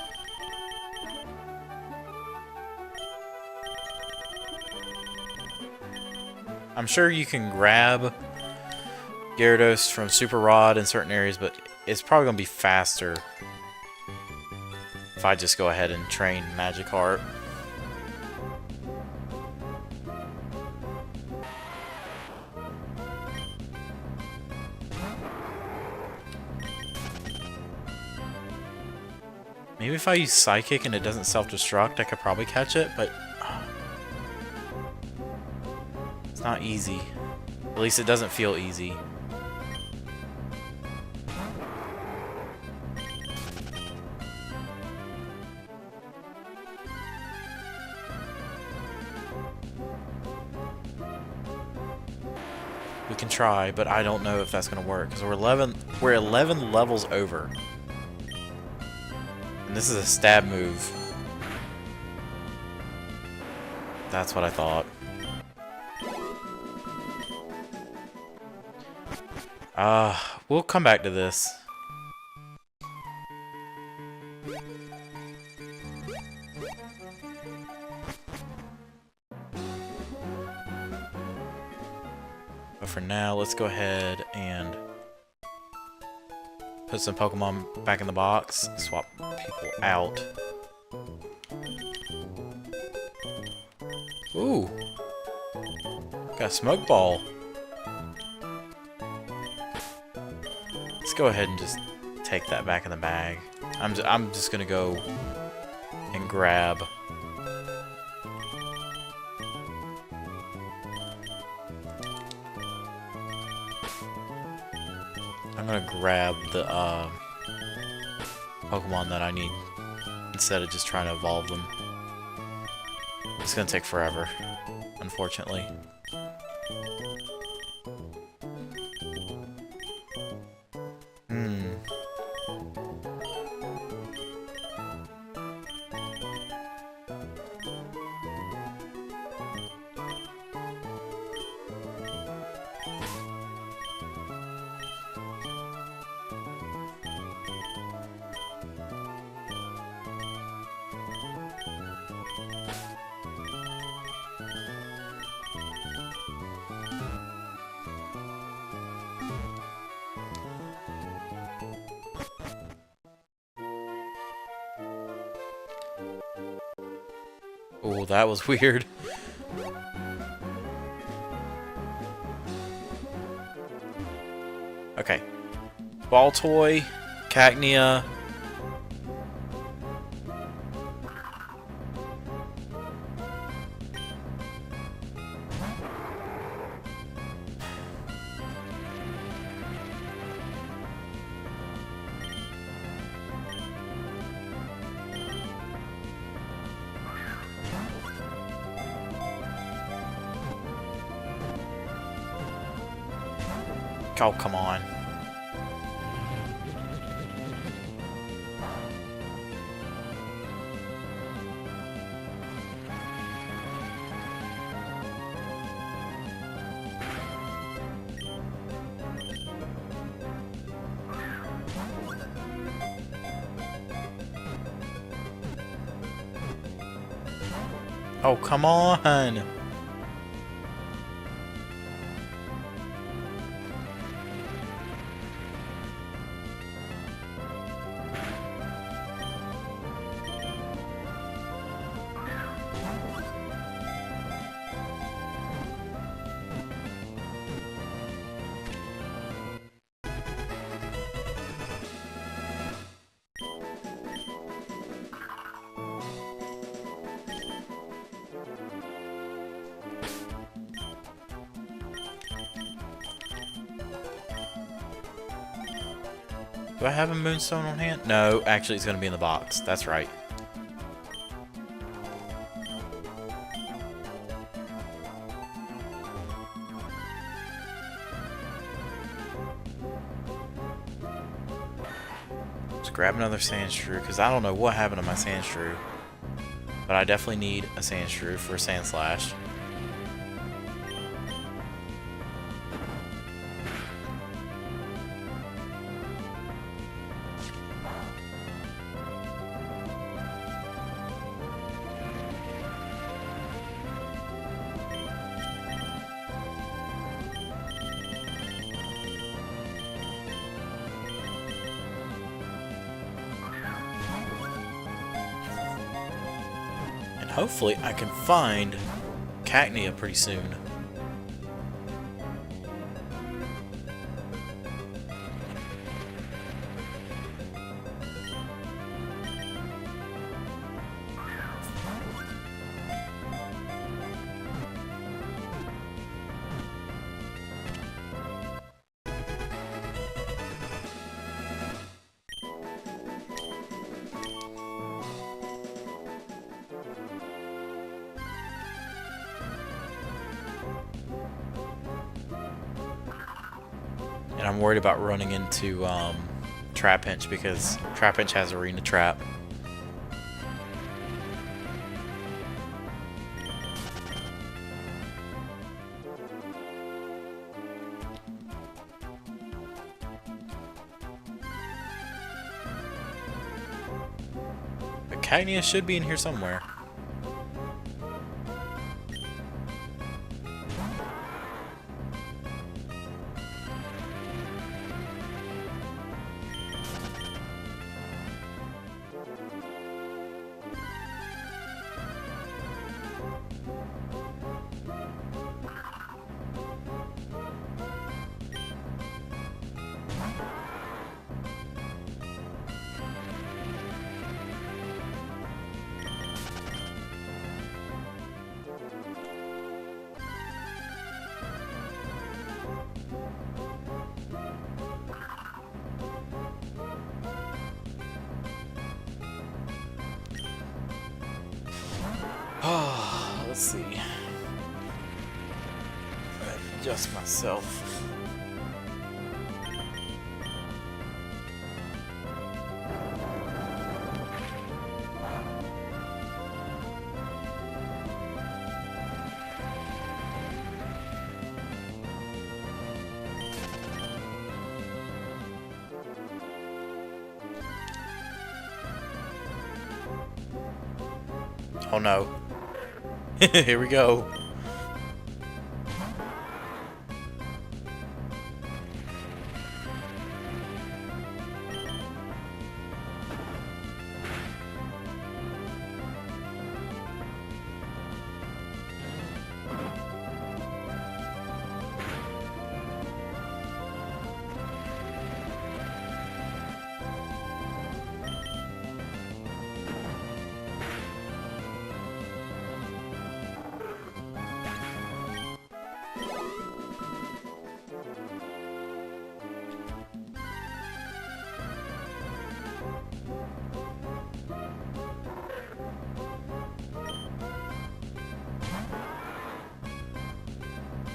I'm sure you can grab Gyarados from Super Rod in certain areas, but it's probably going to be faster if I just go ahead and train Magikarp. Maybe if I use Psychic and it doesn't self-destruct, I could probably catch it, but it's not easy. At least it doesn't feel easy. We can try, but I don't know if that's gonna work because we're 11 levels over. And this is a stab move. That's what I thought. We'll come back to this. But for now, let's go ahead and put some Pokemon back in the box. Swap people out. Ooh. Got a Smoke Ball. Let's go ahead and just take that back in the bag. I'm just gonna go and grab. I'm gonna grab the Pokemon that I need instead of just trying to evolve them. It's gonna take forever, unfortunately. Oh, that was weird. Okay. Ball Toy, Cacnea. Oh, come on. Oh, come on. Do I have a Moonstone on hand? No, actually it's going to be in the box. That's right. Let's grab another Sandshrew, because I don't know what happened to my Sandshrew. But I definitely need a Sandshrew for Sandslash. Hopefully I can find Cacnea pretty soon. I'm worried about running into Trapinch because Trapinch has Arena Trap. Cacnea should be in here somewhere. Let's see. Adjust myself. Oh no. Here we go.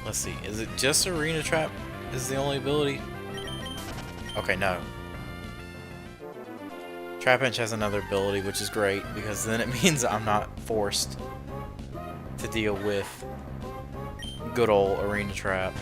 Let's see, is it just Arena Trap is the only ability? Okay, no. Trapinch has another ability, which is great, because then it means I'm not forced to deal with good old Arena Trap.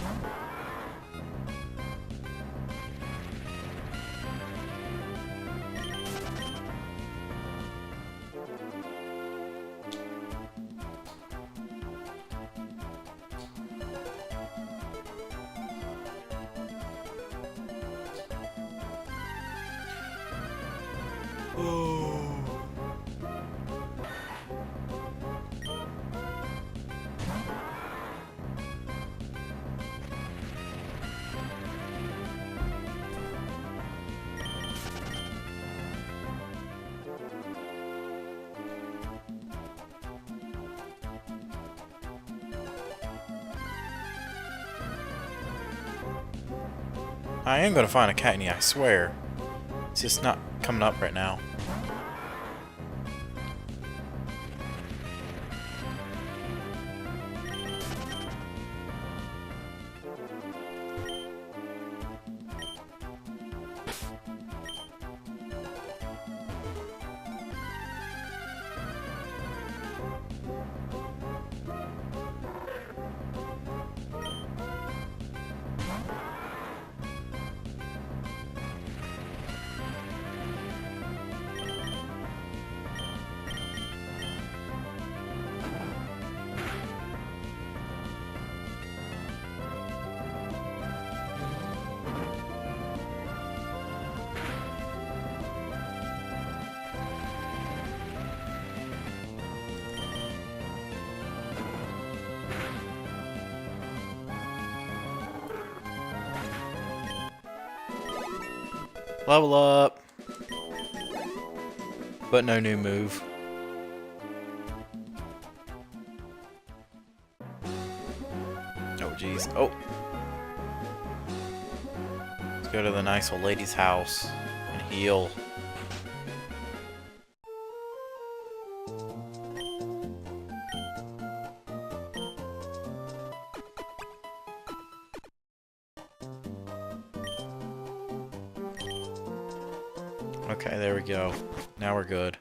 I am gonna find a Cacnea, I swear. It's just not coming up right now. Level up. But no new move. Oh jeez. Oh. Let's go to the nice old lady's house and heal. Okay, there we go. Now we're good.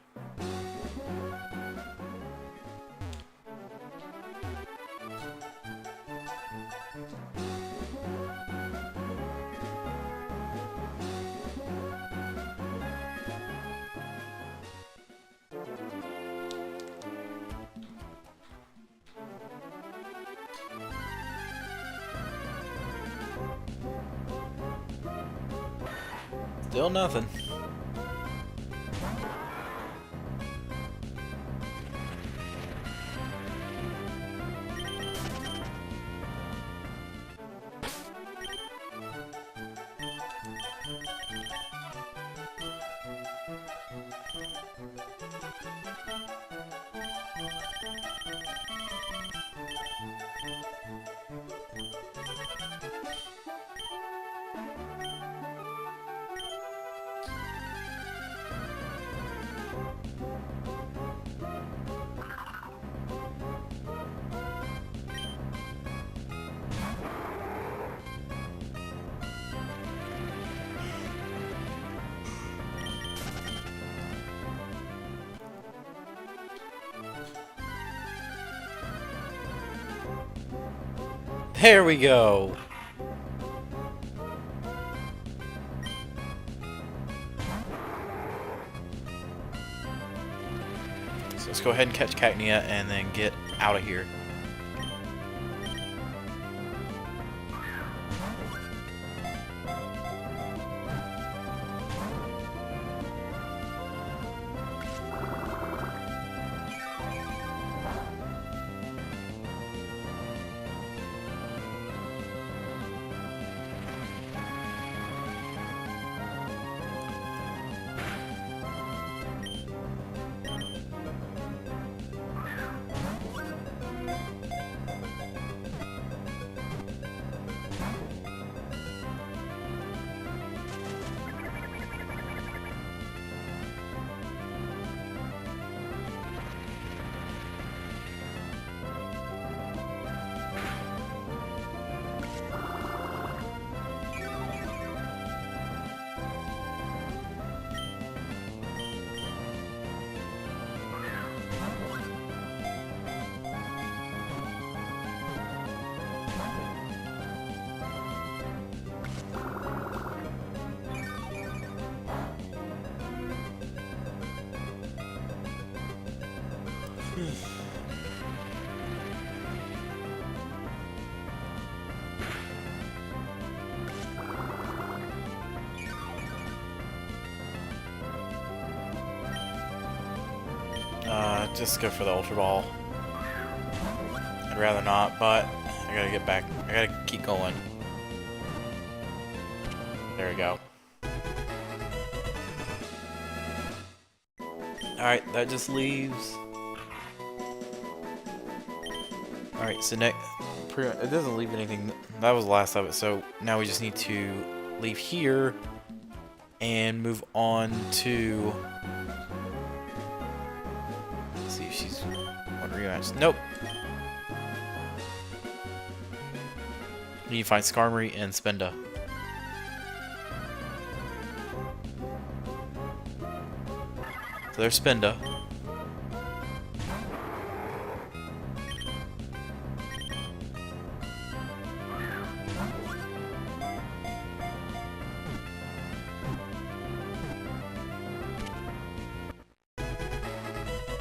Still nothing. There we go. So let's go ahead and catch Cacnea and then get out of here. Just go for the Ultra Ball. I'd rather not, but I gotta get back. I gotta keep going. There we go. Alright, that just leaves... Alright, so next... It doesn't leave anything... That was the last of it, so now we just need to leave here and move on to... Let's see if she's on rematch. Nope! You need to find Skarmory and Spinda. So there's Spinda.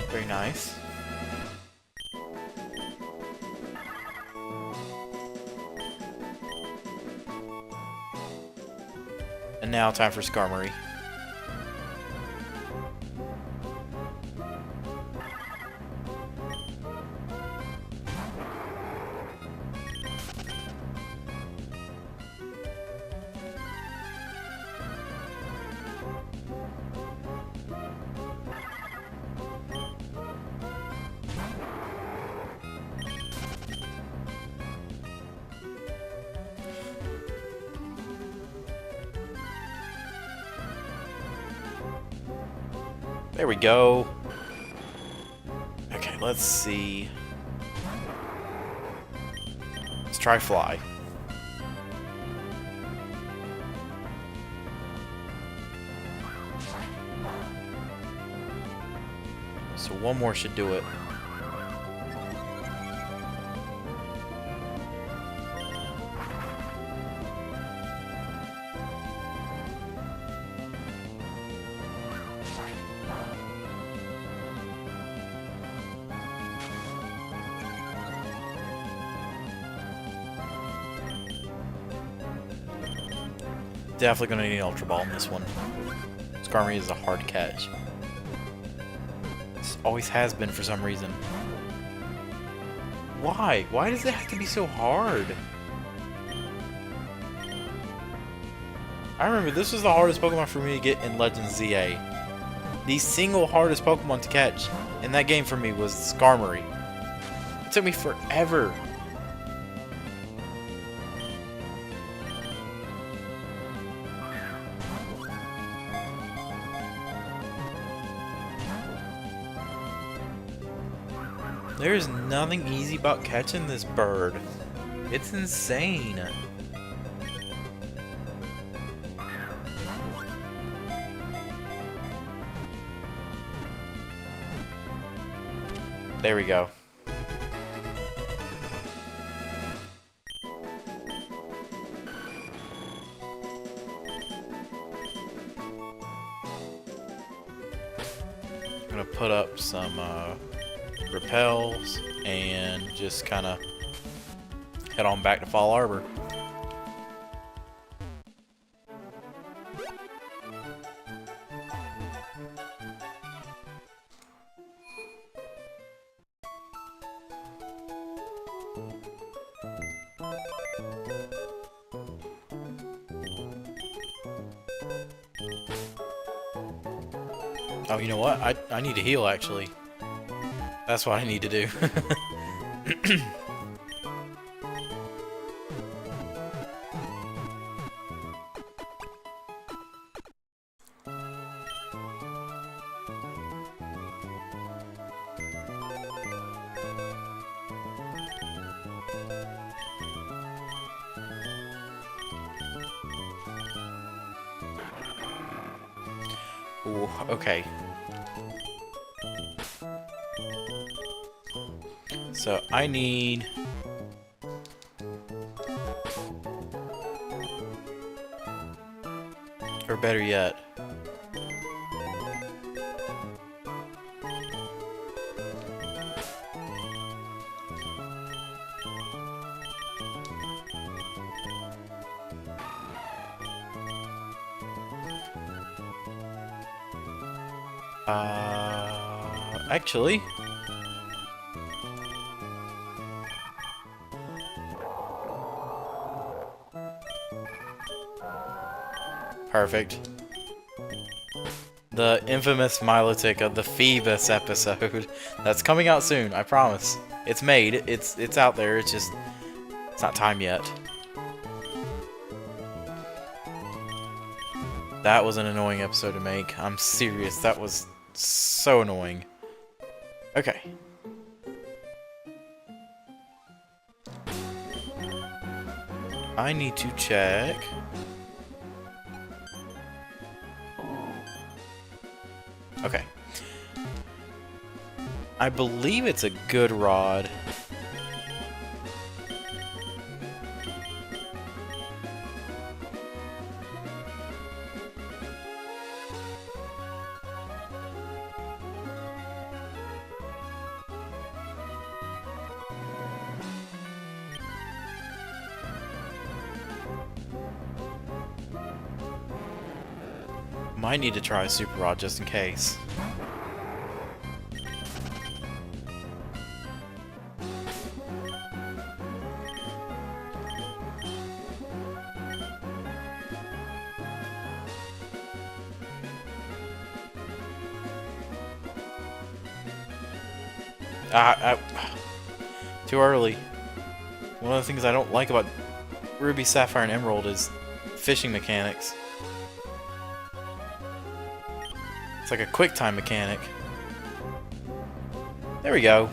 Very nice. And now time for Skarmory. There we go. Okay, let's see. Let's try Fly. So one more should do it. Definitely gonna need an Ultra Ball in this one. Skarmory is a hard catch. This always has been for some reason. Why? Why does it have to be so hard? I remember this was the hardest Pokemon for me to get in Legends ZA. The single hardest Pokemon to catch in that game for me was Skarmory. It took me forever. There's nothing easy about catching this bird. It's insane. There we go. I'm gonna put up some repels and just kind of head on back to Fall Arbor. Oh, you know what? I need to heal, actually. That's what I need to do. Ooh, okay. So I need... or better yet... actually... Perfect. The infamous Milotic of the Phoebus episode. That's coming out soon, I promise. It's made, it's out there, it's just... it's not time yet. That was an annoying episode to make. I'm serious, that was so annoying. Okay. I need to check... Okay. I believe it's a good rod. Might need to try a super rod just in case. Too early. One of the things I don't like about Ruby, Sapphire, and Emerald is fishing mechanics. It's like a quick time mechanic. There we go.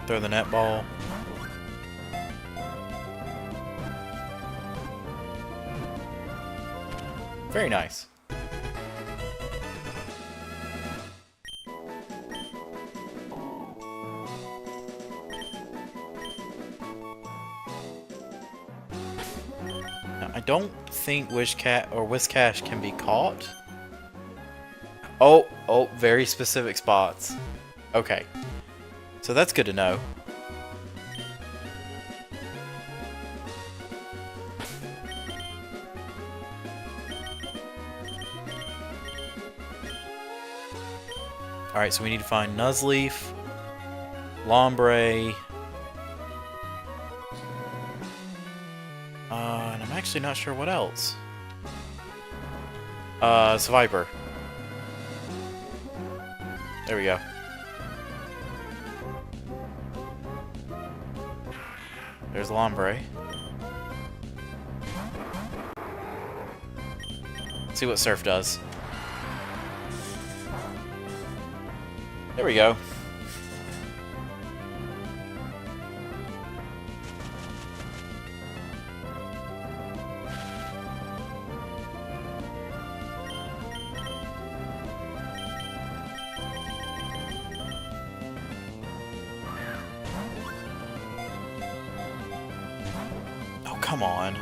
Throw the netball. Very nice. Now, I don't think Whiscash can be caught. Oh, very specific spots. Okay. So that's good to know. Alright, so we need to find Nuzleaf, Lombre, and I'm actually not sure what else. Viper. There we go. There's Lombre. Let's see what Surf does. There we go. Oh, come on.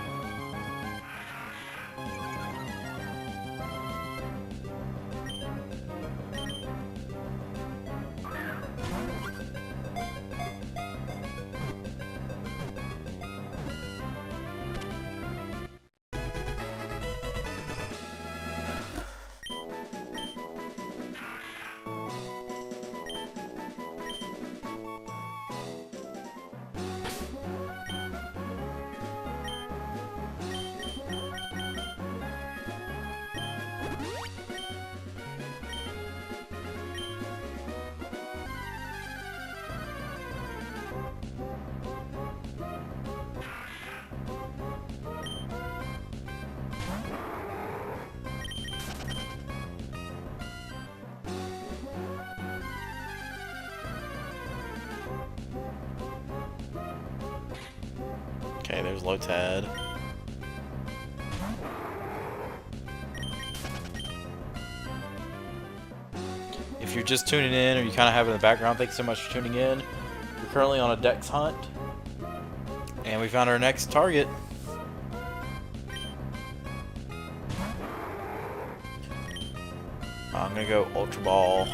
Okay, there's Lotad. If you're just tuning in or you kind of have it in the background, thanks so much for tuning in. We're currently on a Dex hunt. And we found our next target. I'm gonna go Ultra Ball.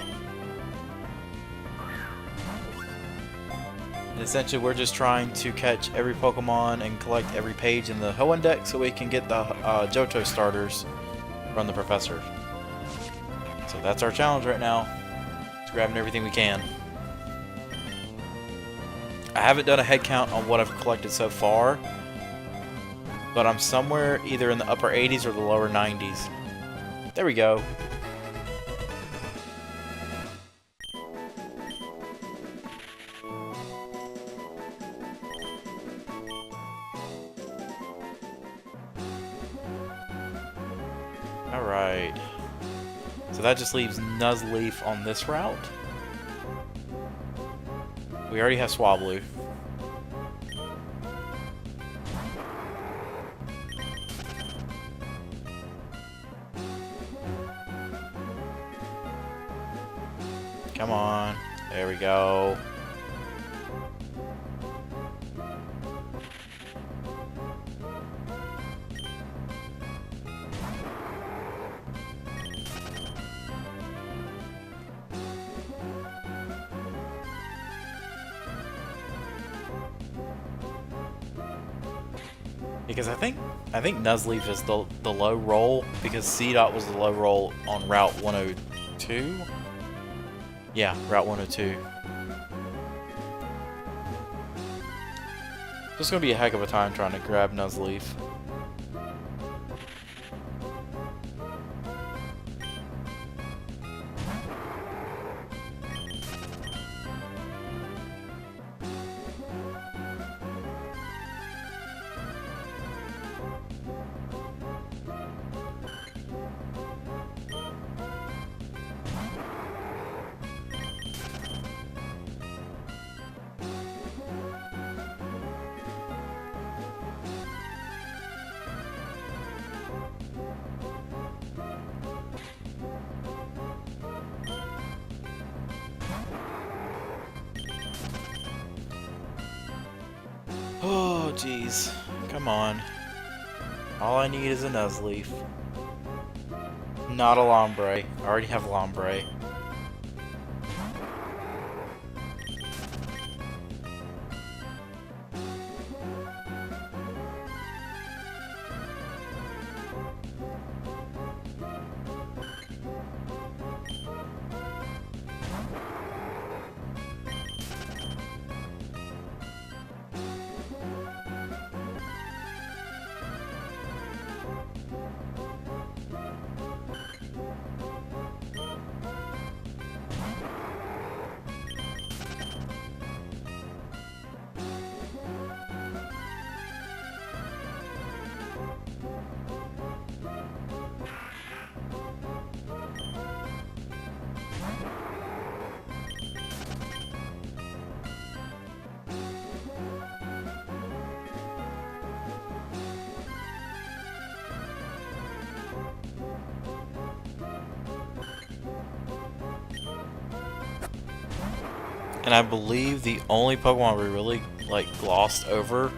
And essentially, we're just trying to catch every Pokemon and collect every page in the Hoenn deck so we can get the Johto starters from the Professor. So that's our challenge right now. Just grabbing everything we can. I haven't done a head count on what I've collected so far, but I'm somewhere either in the upper 80s or the lower 90s. There we go. Alright. So that just leaves Nuzleaf on this route. We already have Swablu. Come on. There we go. Because I think Nuzleaf is the low roll, because C-Dot was the low roll on Route 102. Yeah, Route 102. This is gonna be a heck of a time trying to grab Nuzleaf. jeez. Come on. All I need is a Nuzleaf. Not a Lombre. I already have Lombre. And I believe the only Pokemon we really like glossed over,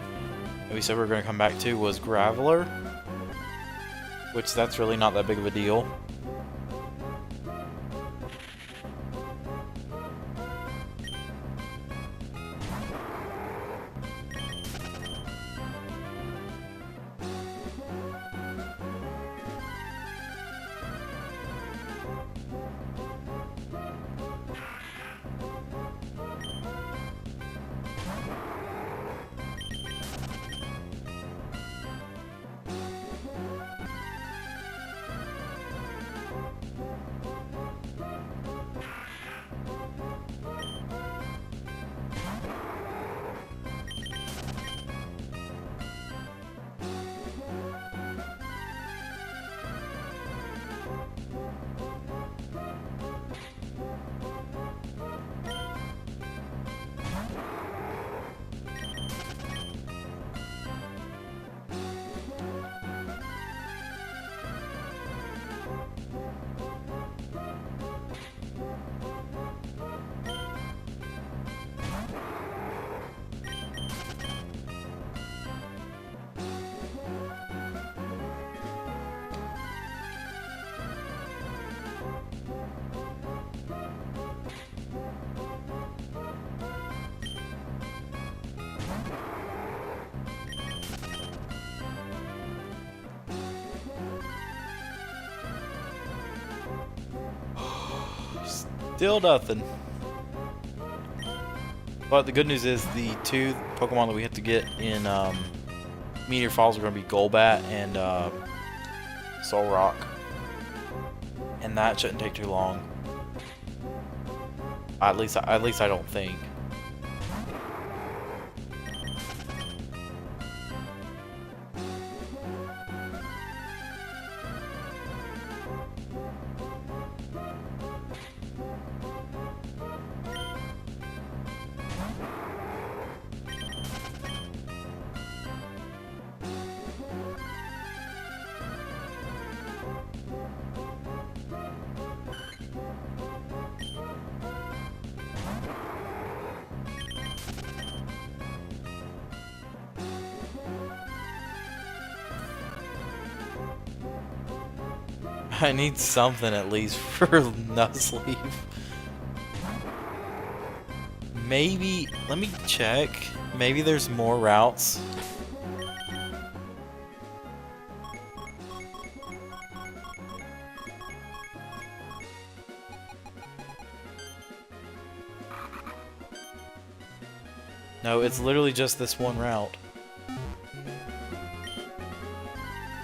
that we said we were going to come back to, was Graveler, which that's really not that big of a deal. Still nothing. But the good news is the two Pokemon that we have to get in Meteor Falls are going to be Golbat and Solrock. And that shouldn't take too long. At least I don't think. I need something at least for Nuzleaf. Maybe, let me check. Maybe there's more routes. No, it's literally just this one route.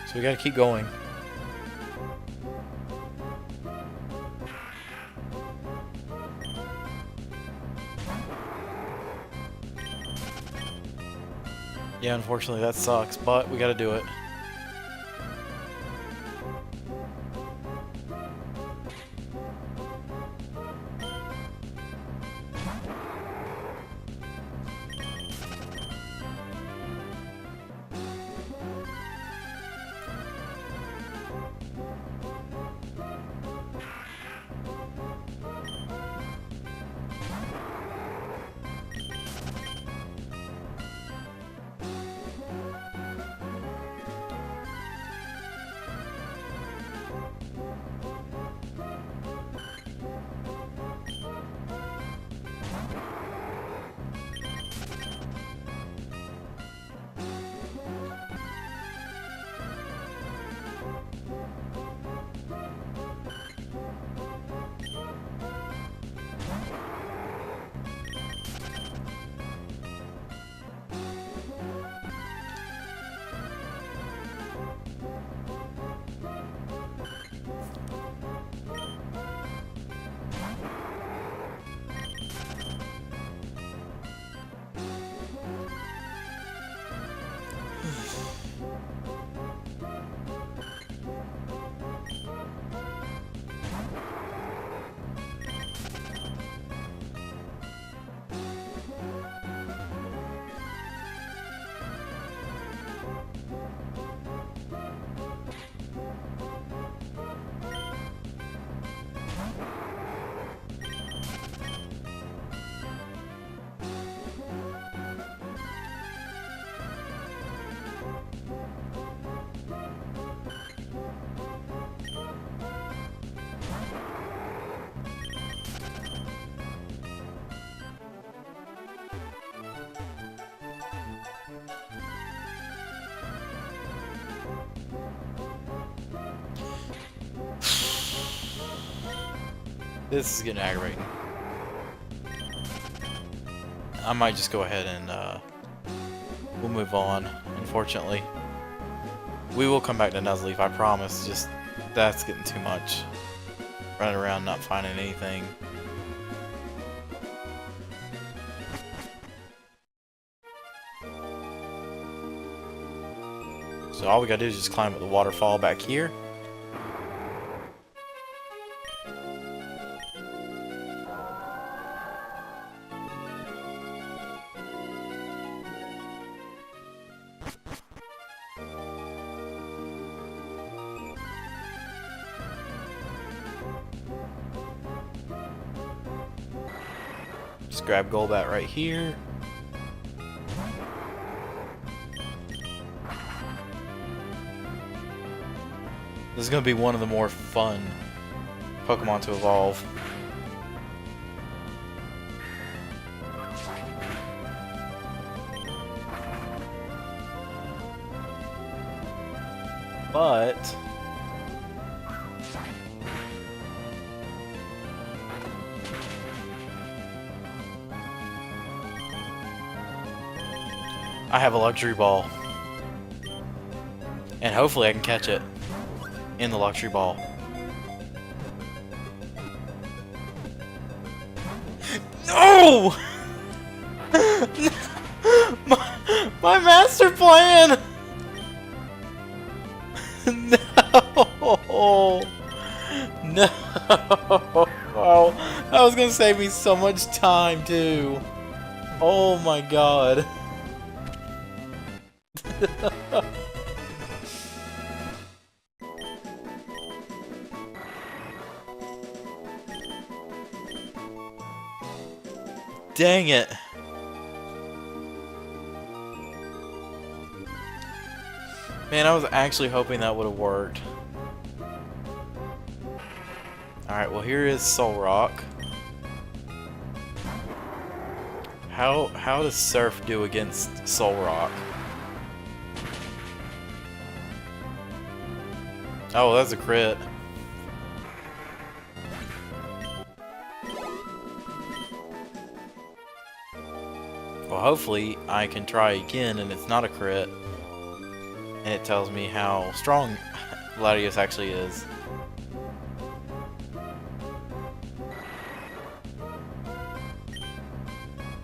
So we gotta keep going. Yeah, unfortunately that sucks, but we gotta do it. This is getting aggravating. I might just go ahead and we'll move on, unfortunately. We will come back to Nuzleaf, I promise. Just, that's getting too much. Running around not finding anything. So all we gotta do is just climb up the waterfall back here. Just grab Golbat right here. This is going to be one of the more fun Pokemon to evolve. But I have a luxury ball. And hopefully I can catch it in the luxury ball. No! my master plan! No! No! Oh, that was gonna save me so much time too. Oh my god. Dang it. Man, I was actually hoping that would have worked. Alright, well here is Soul Rock. How does Surf do against Soul Rock? Oh, that's a crit. Well, hopefully I can try again and it's not a crit. And it tells me how strong Latios actually is.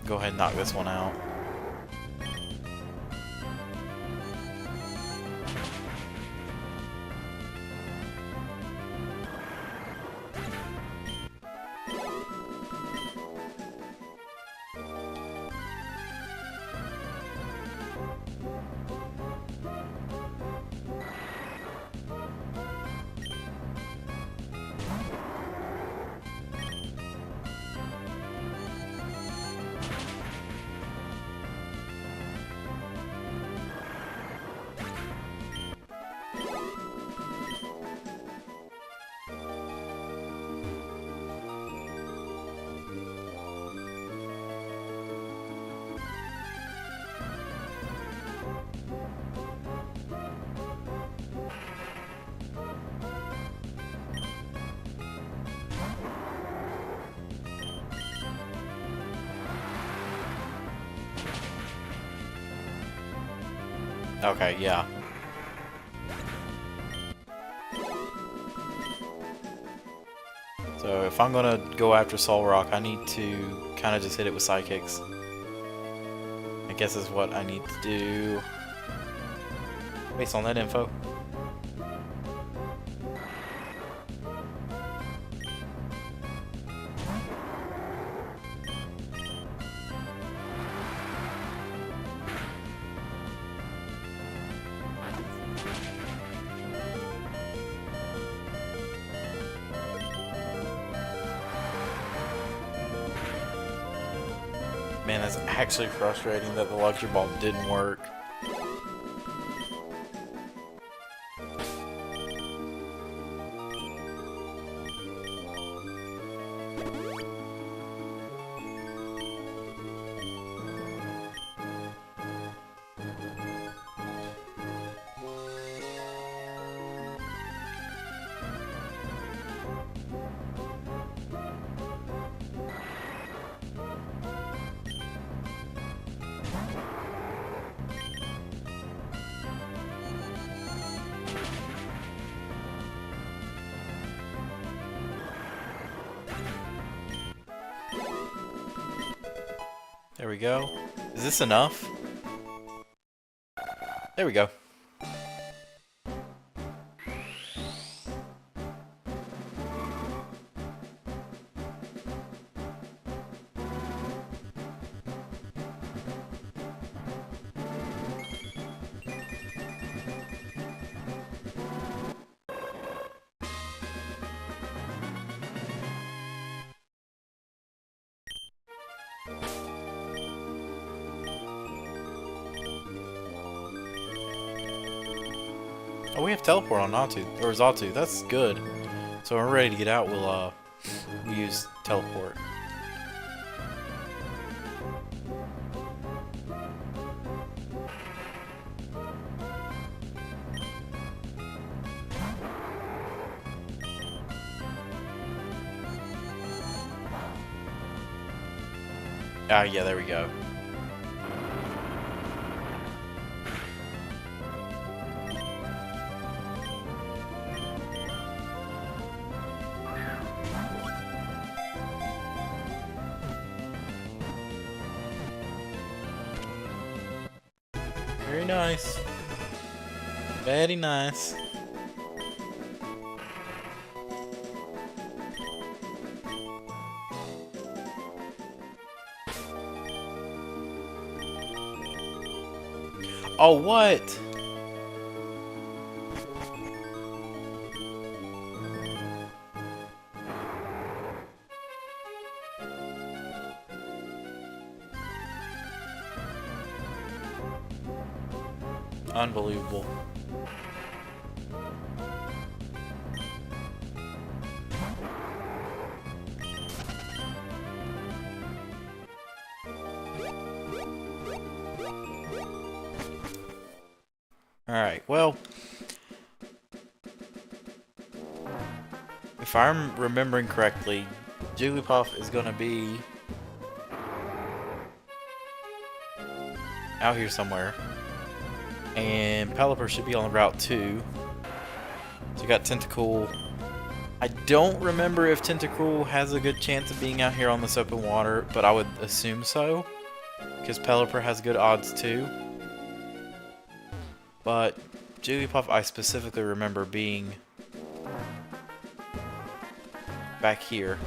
Go ahead and knock this one out. Okay, yeah. So if I'm gonna go after Soul Rock, I need to kind of just hit it with Psychics. I guess is what I need to do based on that info. Man, that's actually frustrating that the luxury ball didn't work. There we go. Is this enough? There we go. Oh, we have teleport on Natu, or Zatu. That's good. So when we're ready to get out, we'll use teleport. Ah, yeah, there we go. Very nice. Very nice. Oh, what? Unbelievable. Alright, well, if I'm remembering correctly, Jigglypuff is going to be out here somewhere. And Pelipper should be on Route 2. So you got Tentacool. I don't remember if Tentacruel has a good chance of being out here on this open water, but I would assume so. Because Pelipper has good odds too. But Jigglypuff, I specifically remember being back here.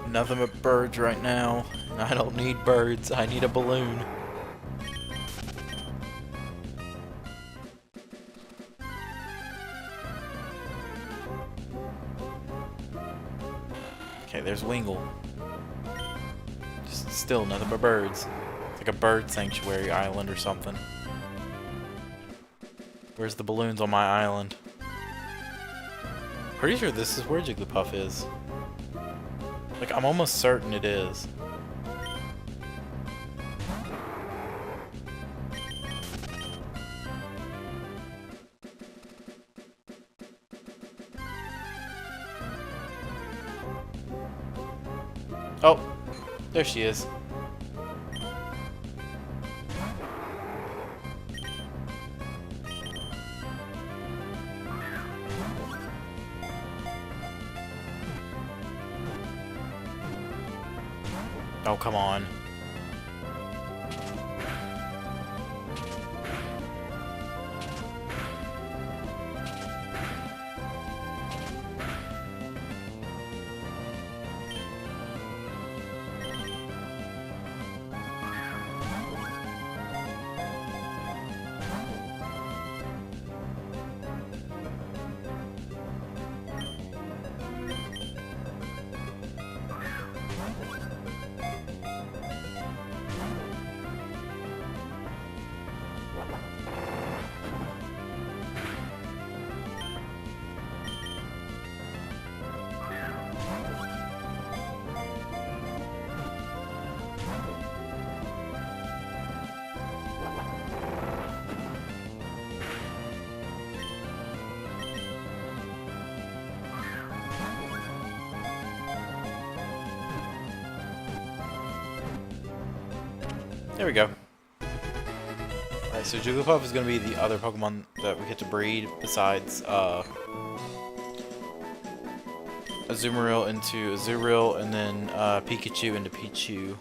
Nothing but birds right now. I don't need birds, I need a balloon. Okay, there's Wingle. Just still nothing but birds. It's like a bird sanctuary island or something. Where's the balloons on my island? Pretty sure this is where Jigglypuff is. Like, I'm almost certain it is. Oh, there she is. Oh, come on. There we go. Alright, so Jigglypuff is going to be the other Pokemon that we get to breed besides Azumarill into Azurill, and then Pikachu into Pichu.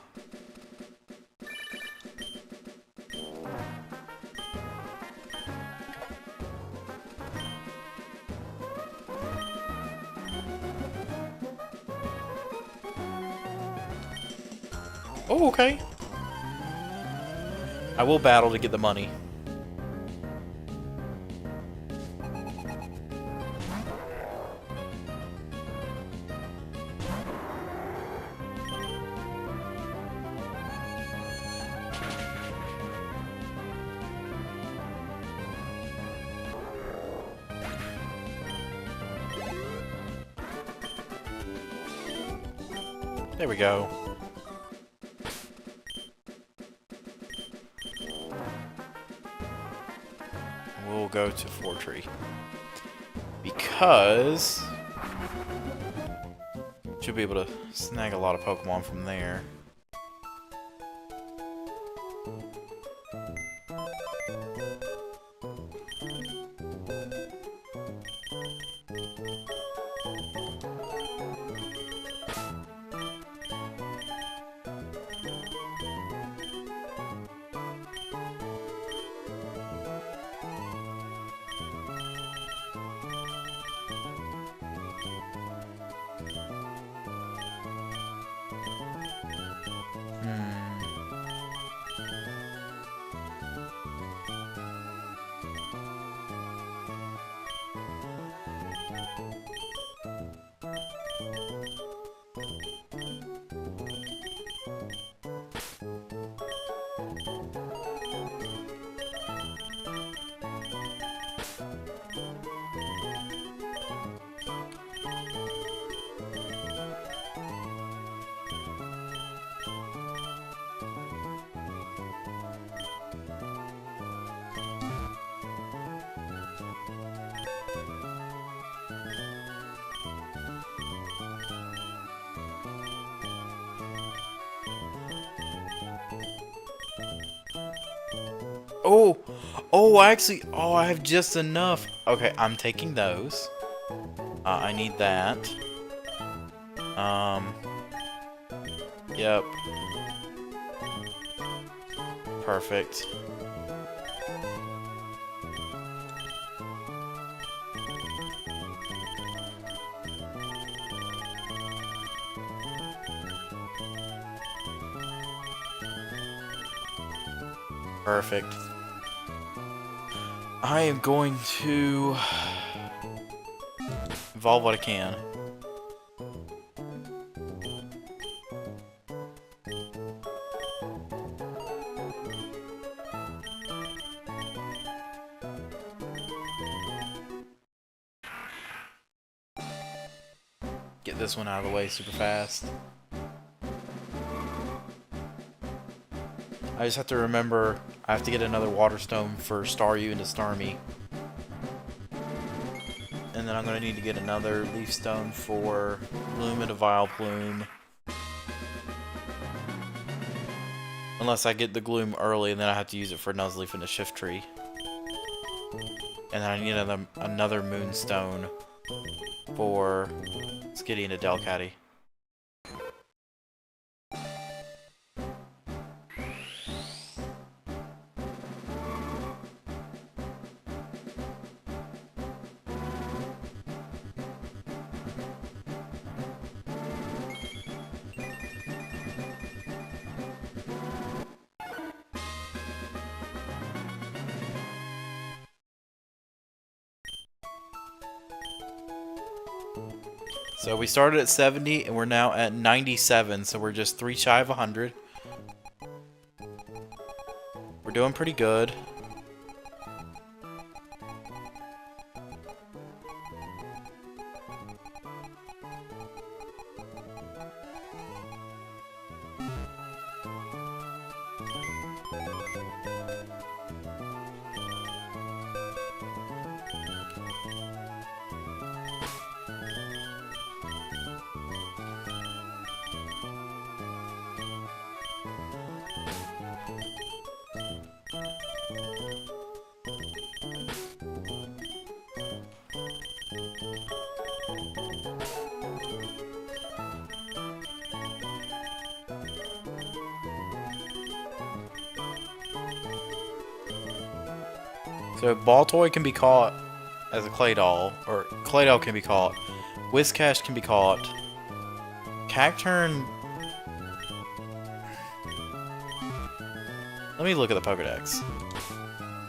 Oh, okay. I will battle to get the money. There we go. We'll go to Fortree. Because should be able to snag a lot of Pokemon from there. I have just enough. Okay, I'm taking those. I need that. Yep. Perfect. Perfect. I am going to evolve what I can. Get this one out of the way super fast. I just have to remember I have to get another water stone for Staryu into Starmie. And then I'm going to need to get another leaf stone for Bloom into Vileplume. Unless I get the Gloom early and then I have to use it for Nuzleaf into Shiftry. And then I need another Moonstone for Skitty into Delcatty. So we started at 70 and we're now at 97, so we're just 3 shy of 100. We're doing pretty good. So Baltoy can be caught as a Claydol, or Claydol can be caught. Whiscash can be caught. Cacturn... Let me look at the Pokédex.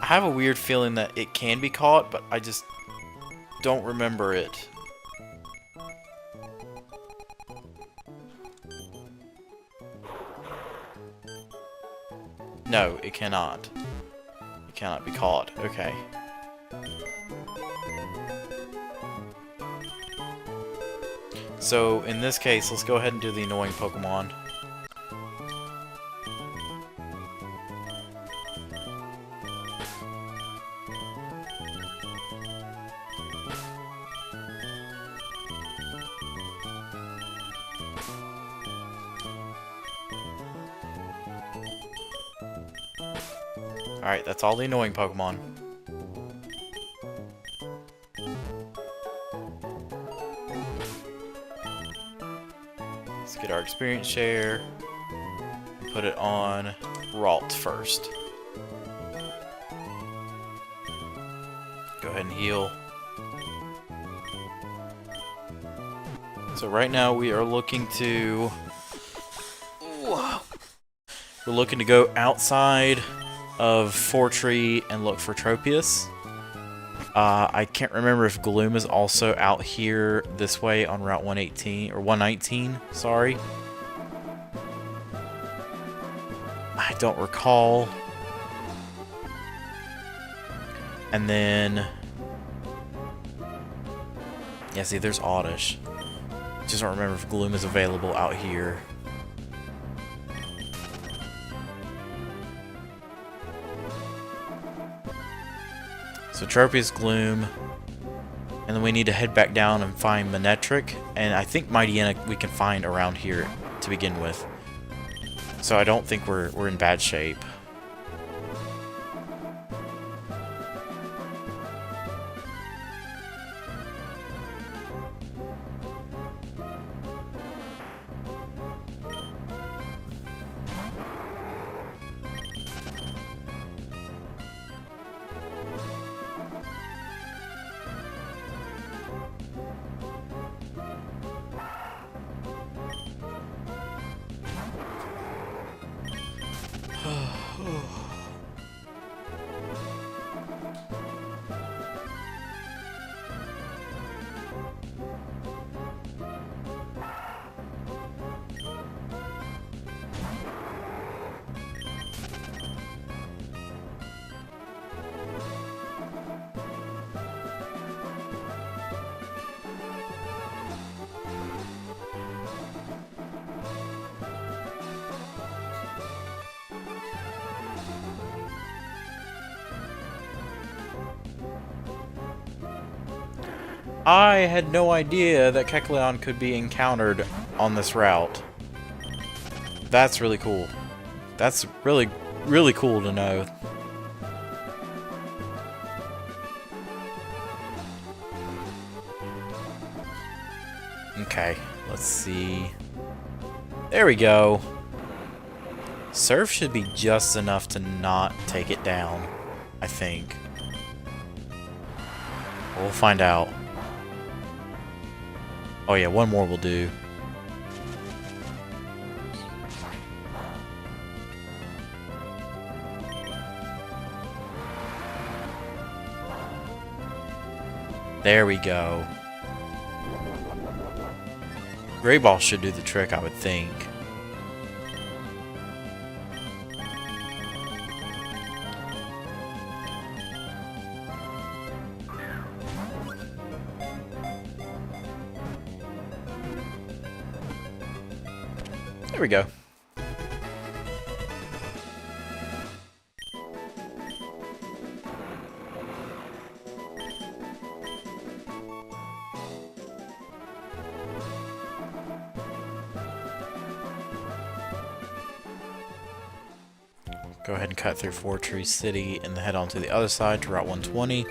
I have a weird feeling that it can be caught, but I just don't remember it. No, it cannot. It cannot be caught. Okay. So, in this case, let's go ahead and do the annoying Pokemon. Alright, that's all the annoying Pokemon. Let's get our experience share. And put it on Ralt first. Go ahead and heal. So right now we are looking to... We're looking to go outside of Fortree and look for Tropius. I can't remember if Gloom is also out here this way on Route 118 or 119, sorry. I don't recall. And then yeah, see, there's Oddish. Just don't remember if Gloom is available out here. So Tropius, Gloom, and then we need to head back down and find Manectric, and I think Mightyena we can find around here to begin with. So I don't think we're in bad shape. I had no idea that Kecleon could be encountered on this route. That's really cool. That's really, really cool to know. Okay, let's see. There we go. Surf should be just enough to not take it down, I think. We'll find out. Oh yeah, one more will do. There we go. Gray Ball should do the trick, I would think. There we go. Go ahead and cut through Four Tree City and then head on to the other side to Route 120.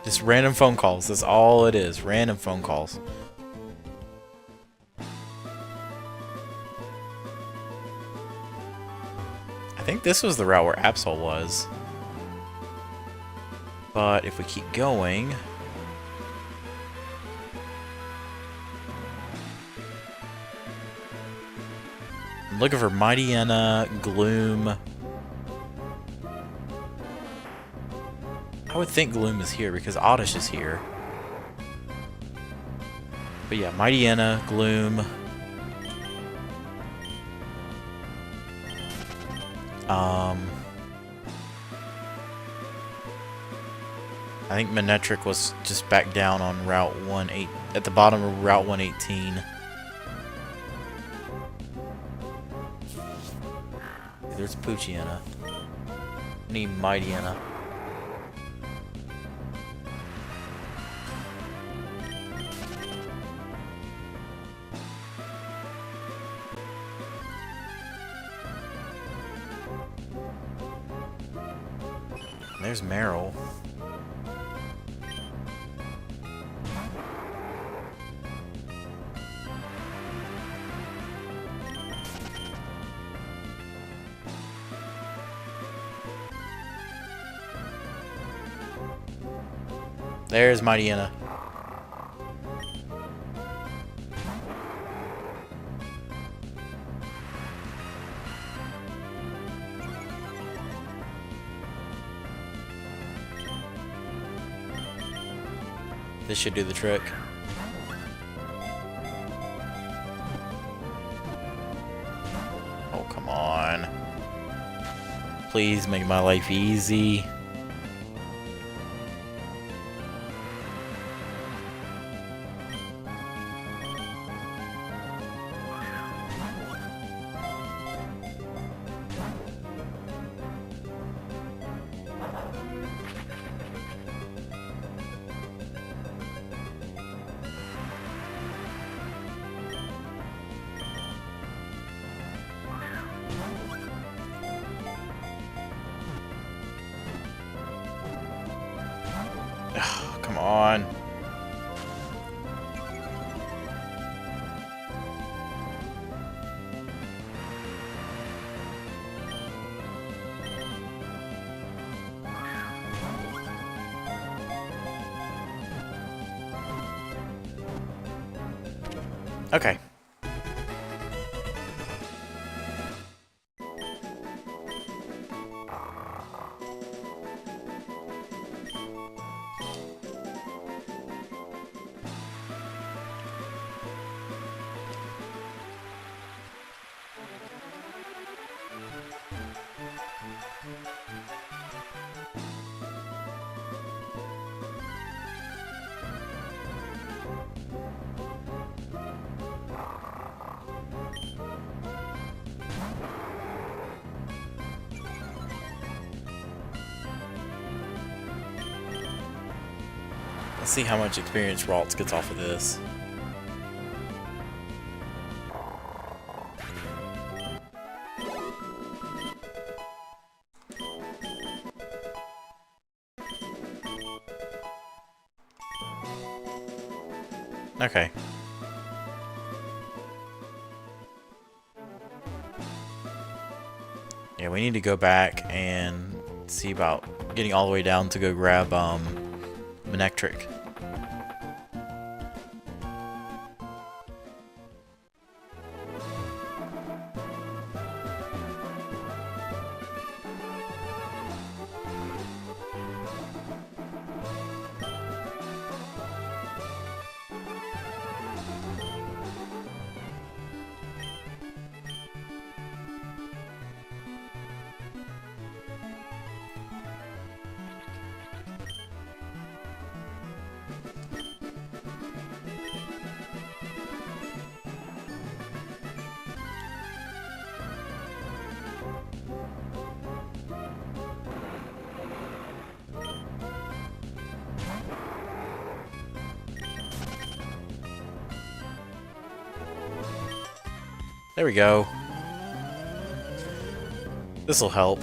Just random phone calls. That's all it is. Random phone calls. I think this was the route where Absol was. But if we keep going... I'm looking for Mightyena, Gloom... I would think Gloom is here because Oddish is here. But yeah, Mightyena, Gloom. I think Manectric was just back down on Route 18 at the bottom of Route 118. There's Poochyena. I need Mightyena. There's Meryl. There's Mightyena. This should do the trick. Oh, come on. Please make my life easy. Come on. Okay. Let's see how much experience Ralts gets off of this. Okay. Yeah, we need to go back and see about getting all the way down to go grab Manectric. There we go. This'll help.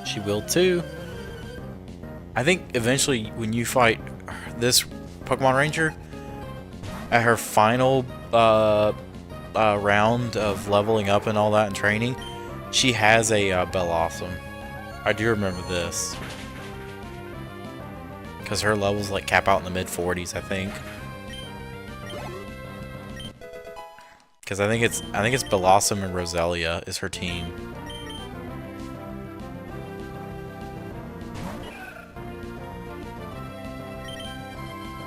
She will too. I think eventually when you fight this Pokemon Ranger, at her final round of leveling up and all that and training, she has a Bellossom. I do remember this. Because her levels like cap out in the mid-40s, I think. Because I think it's Bellossom and Roselia is her team.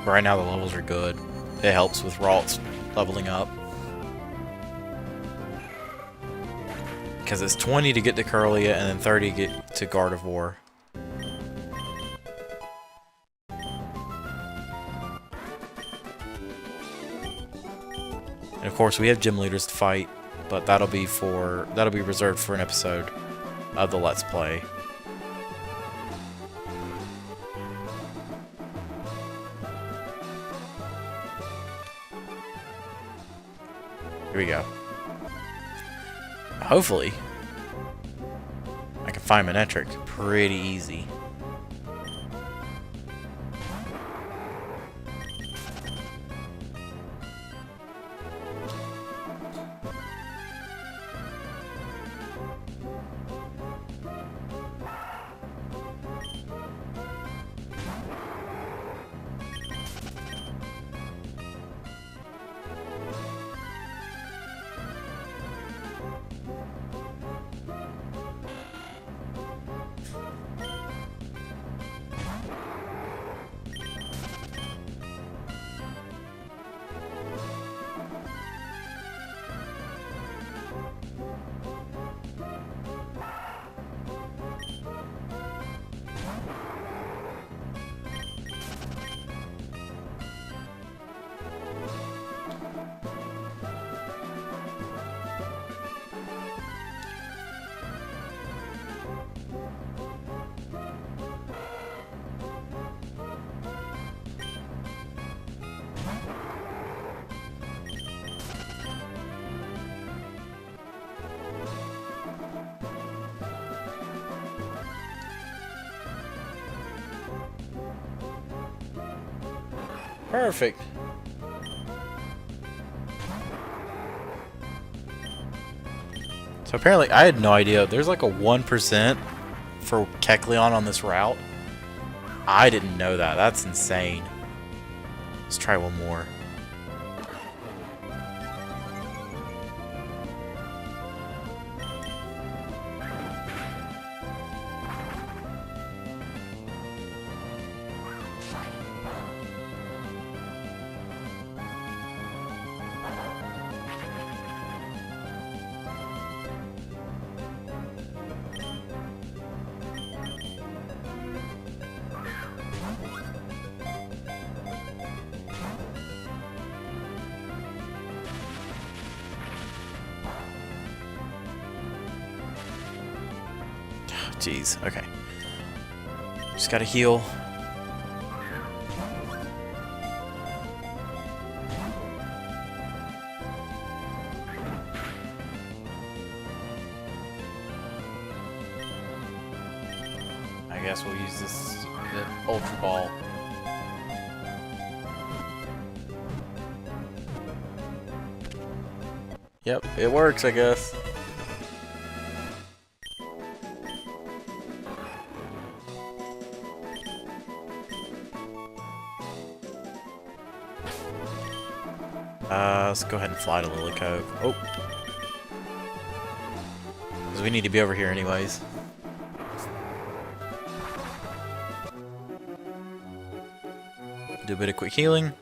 But right now the levels are good. It helps with Ralts leveling up. Because it's 20 to get to Kirlia and then 30 to get to Gardevoir. And of course we have gym leaders to fight, but that'll be reserved for an episode of the Let's Play. Here we go. Hopefully, I can find Manectric pretty easy. Perfect. So apparently, I had no idea. There's like a 1% for Kecleon on this route. I didn't know that. That's insane. Let's try one more. Jeez, okay. Just gotta heal. I guess we'll use the Ultra Ball. Yep, it works, I guess. Let's go ahead and fly to Lily Cove. Oh. Because we need to be over here anyways. do a bit of quick healing.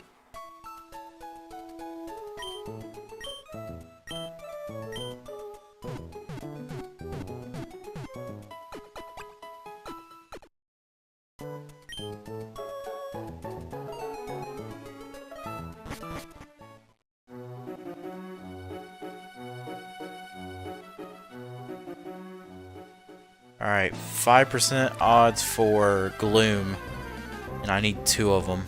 Alright, 5% odds for Gloom, and I need 2 of them.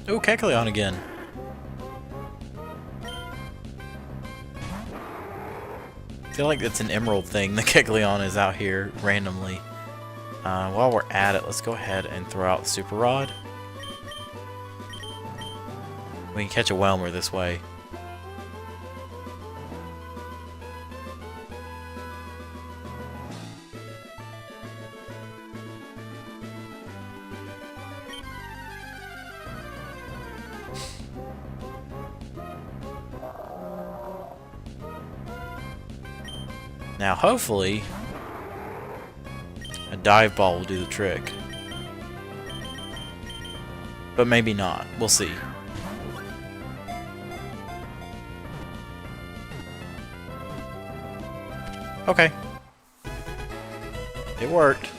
Oh, Kecleon again. I feel like it's an Emerald thing. The Kecleon is out here randomly. While we're at it, let's go ahead and throw out the Super Rod. We can catch a Whelmer this way. Now, hopefully, a dive ball will do the trick. But maybe not. We'll see. Okay. It worked.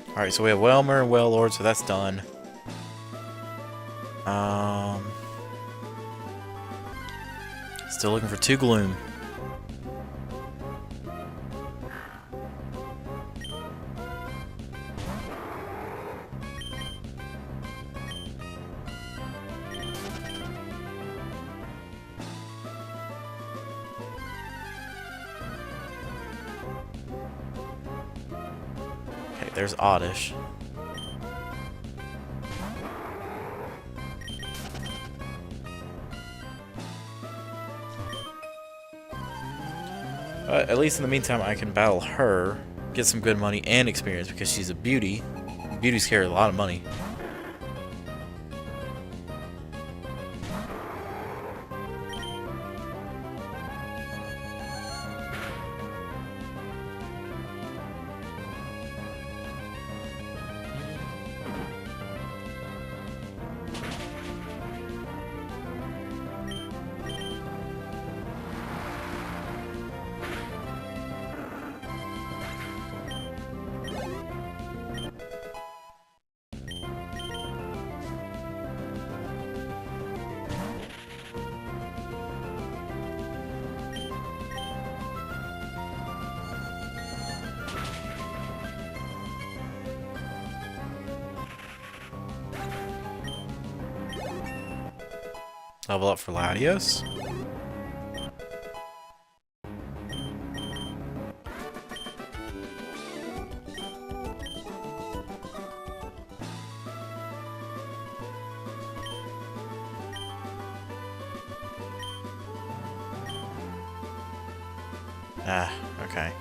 Alright, so we have Whelmer and Wailord, so that's done. Still looking for 2 Gloom. Okay, there's Oddish. At least in the meantime, I can battle her, get some good money and experience because she's a beauty. Beauties carry a lot of money. Level up for Latios. Ah, okay.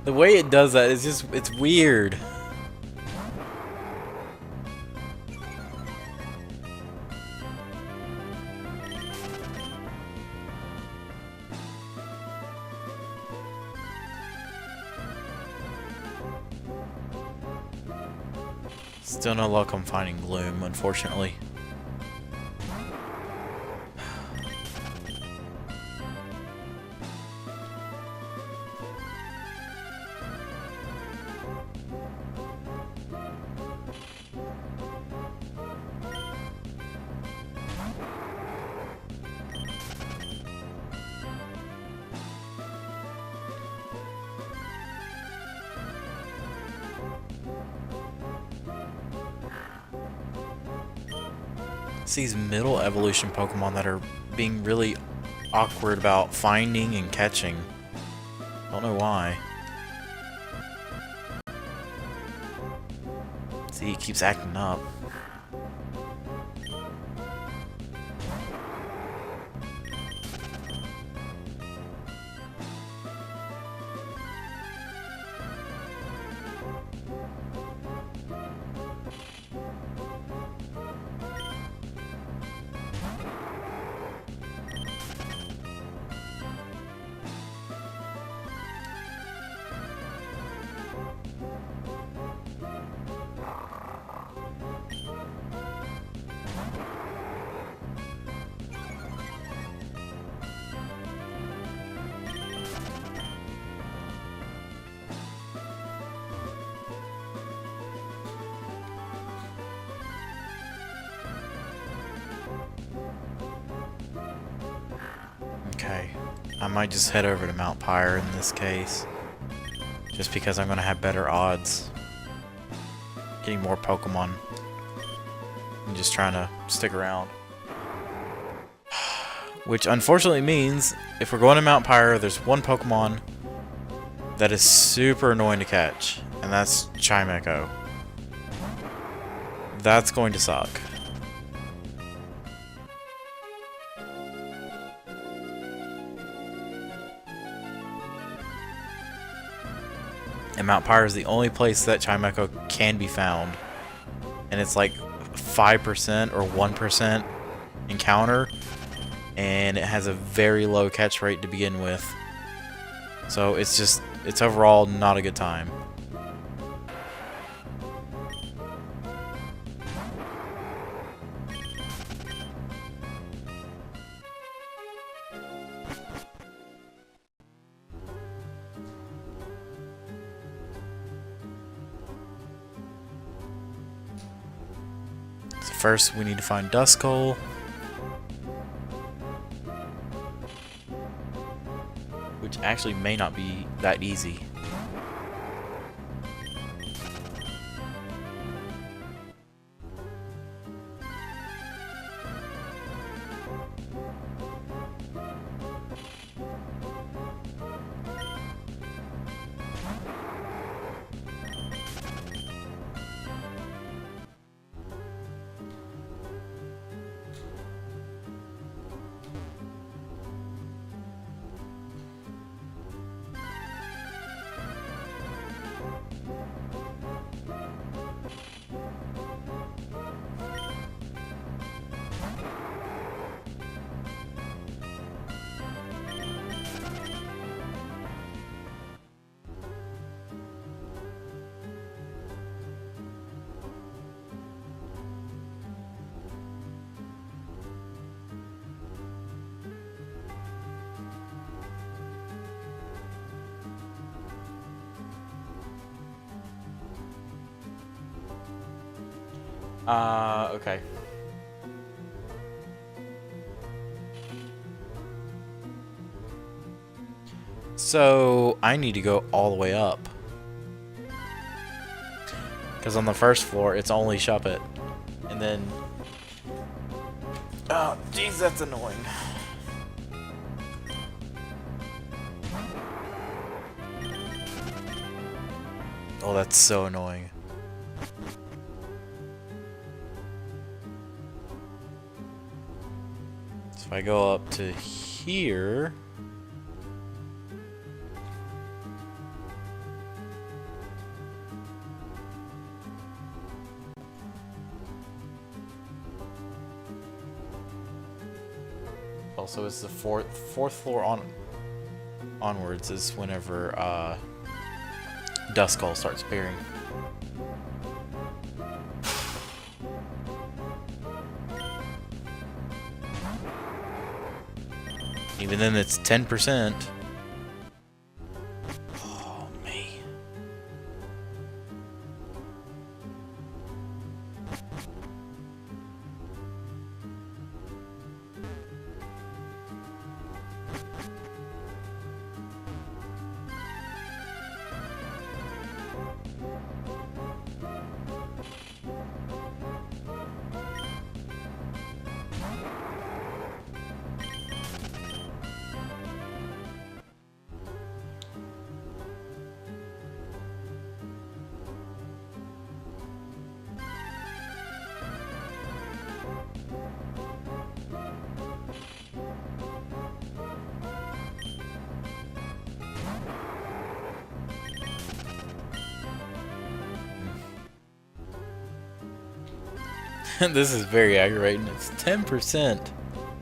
The way it does that is just, it's weird. Still no luck on finding Gloom, unfortunately. It's these middle evolution Pokemon that are being really awkward about finding and catching. Don't know why. See, he keeps acting up. Okay, I might just head over to Mount Pyre in this case, just because I'm going to have better odds getting more Pokemon. I'm just trying to stick around. Which unfortunately means, if we're going to Mount Pyre, there's one Pokemon that is super annoying to catch, and that's Chimecho. That's going to suck. And Mount Pyre is the only place that Chimecho can be found. And it's like 5% or 1% encounter. And it has a very low catch rate to begin with. So it's just, it's overall not a good time. First, we need to find Duskull. Which actually may not be that easy. Okay. So, I need to go all the way up. Because on the first floor, it's only Shuppet. And then... Oh, jeez, that's annoying. Oh, that's so annoying. If I go up to here... Also, it's the fourth floor onwards is whenever Duskull starts appearing. Even then, it's 10%. Oh, me. This is very aggravating. It's 10%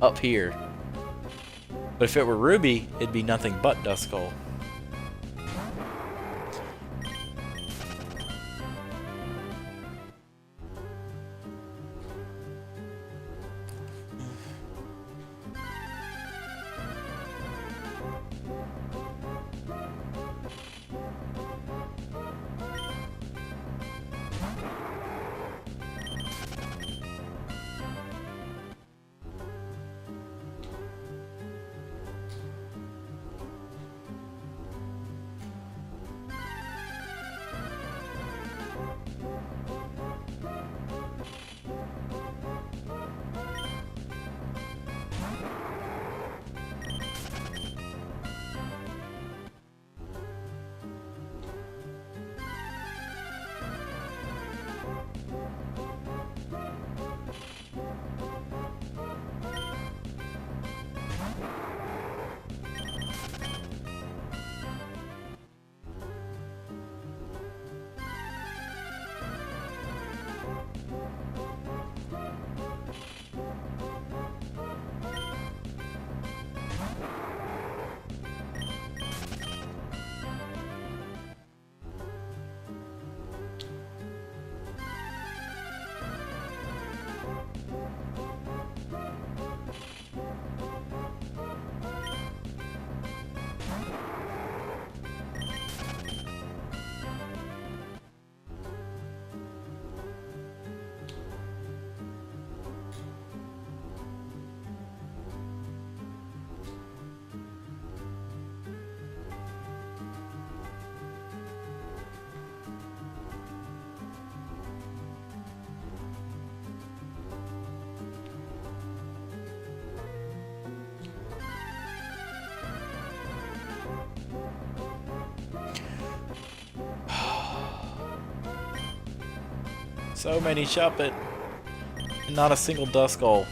up here. But if it were Ruby, it'd be nothing but Duskull. So many Shuppet, and not a single Duskull.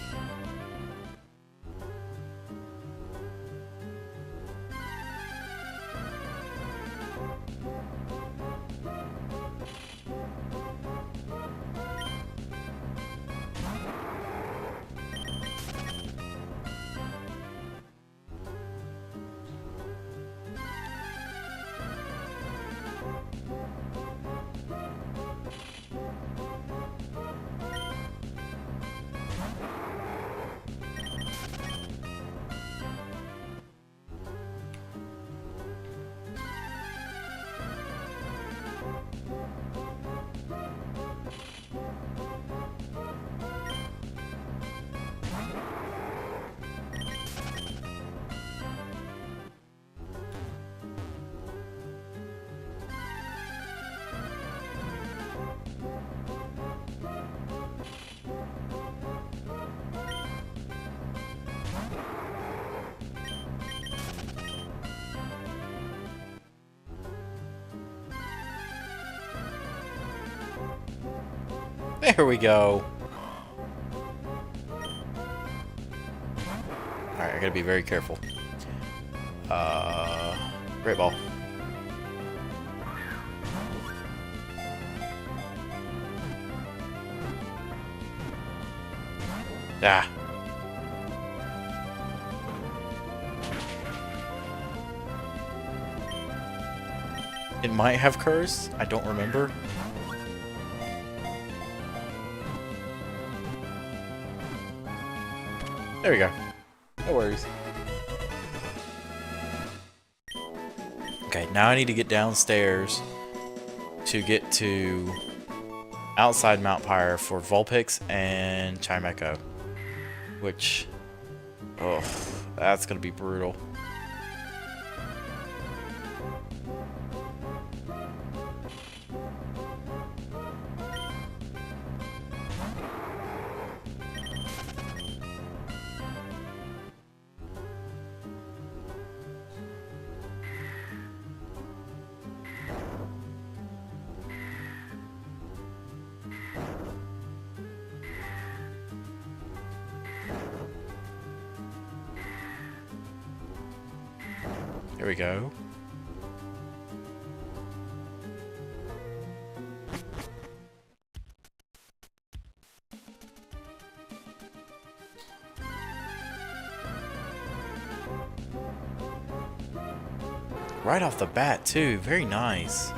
There we go. I gotta be very careful. Great ball. Ah. It might have cursed. I don't remember. There we go. No worries. Okay, now I need to get downstairs to get to outside Mount Pyre for Vulpix and Chimecho. Which, oh, that's gonna be brutal. Here we go. Right off the bat, too. Very nice.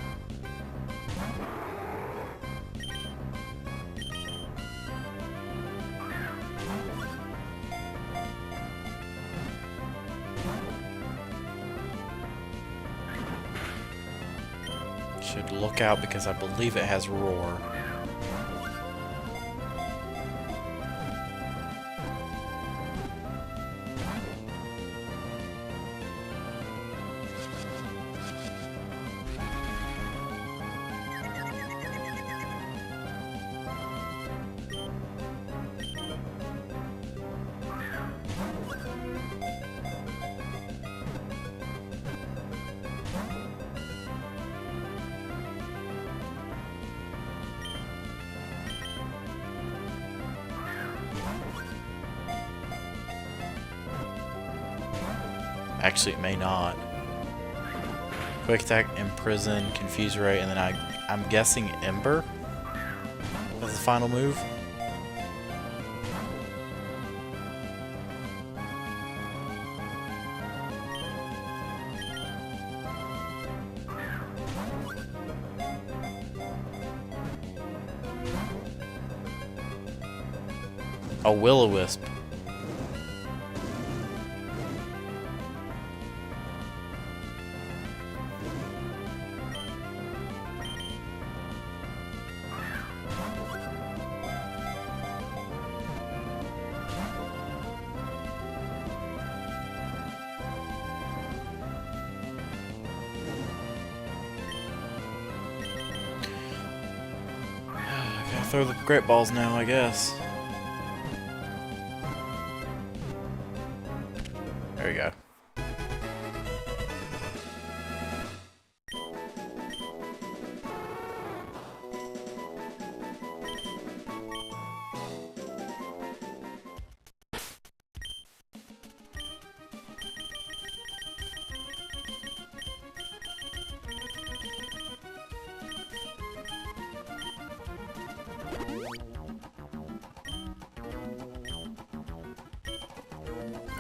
Should look out because I believe it has Roar. Actually, it may not. Quick Attack, Imprison, Confuse Ray, and then I'm guessing Ember as the final move. A Will-O-Wisp. Gotta throw the Great Balls now, I guess. There we go.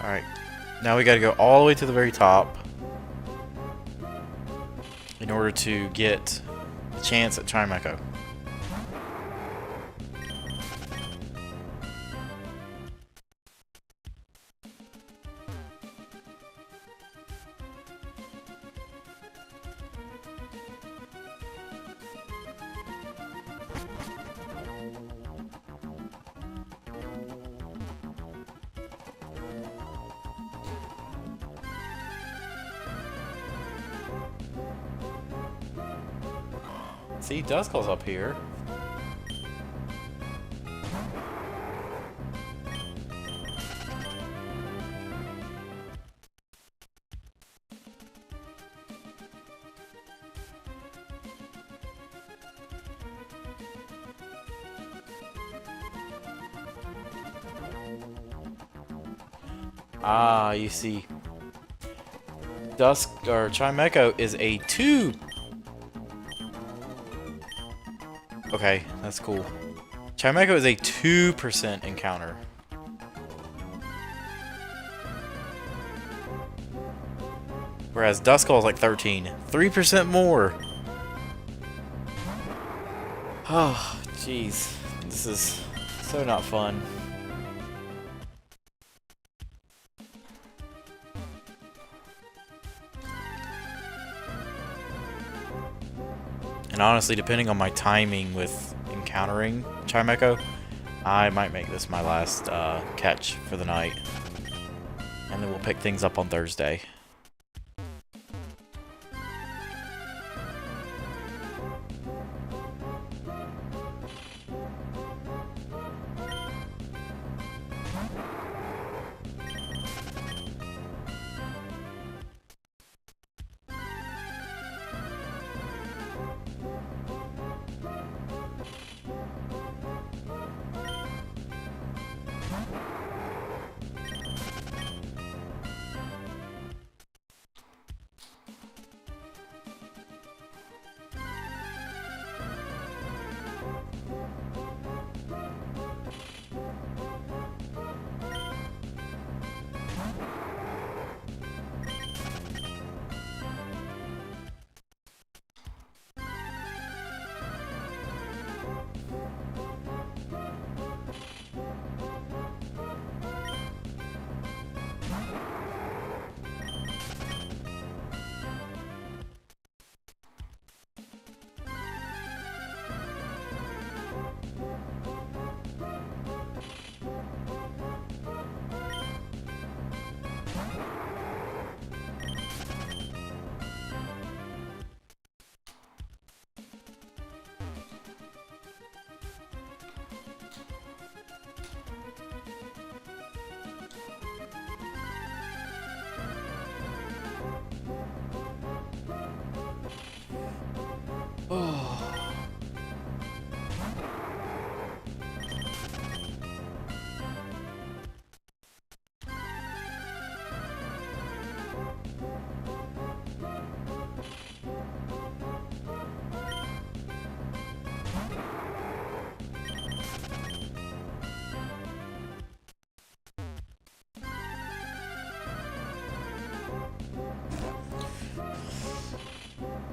Alright, now we gotta go all the way to the very top in order to get a chance at Chimecho. See, Duskull's up here. Ah, you see. Dusk or Chimecho is a 2. Okay, that's cool. Chimecho is a 2% encounter. Whereas Duskull is like 13. 3% more. Oh, jeez. This is so not fun. And honestly, depending on my timing with encountering Chimecho, I might make this my last catch for the night. And then we'll pick things up on Thursday.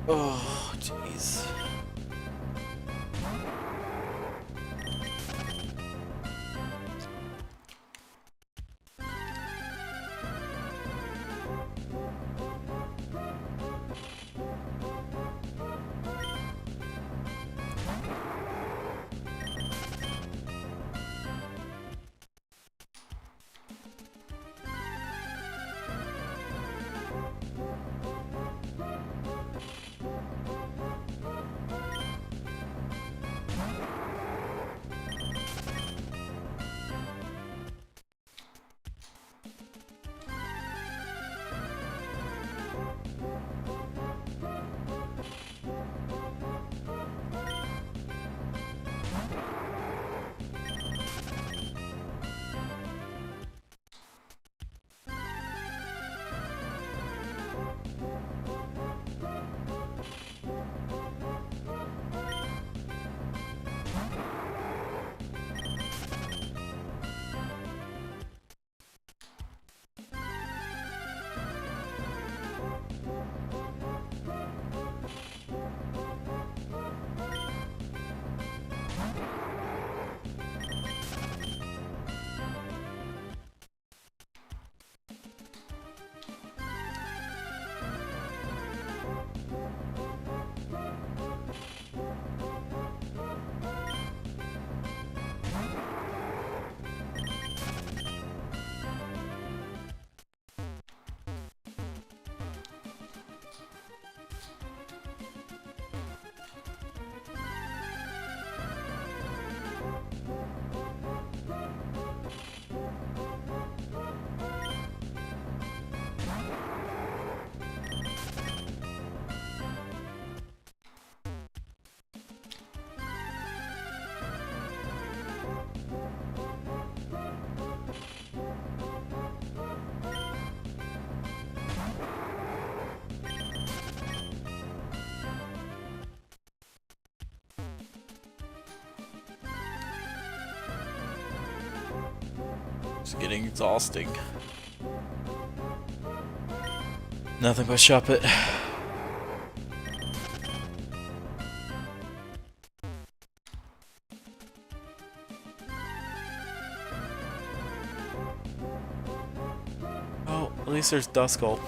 Oh, jeez. It's getting exhausting. Nothing but shop it. Oh, at least there's Duskull.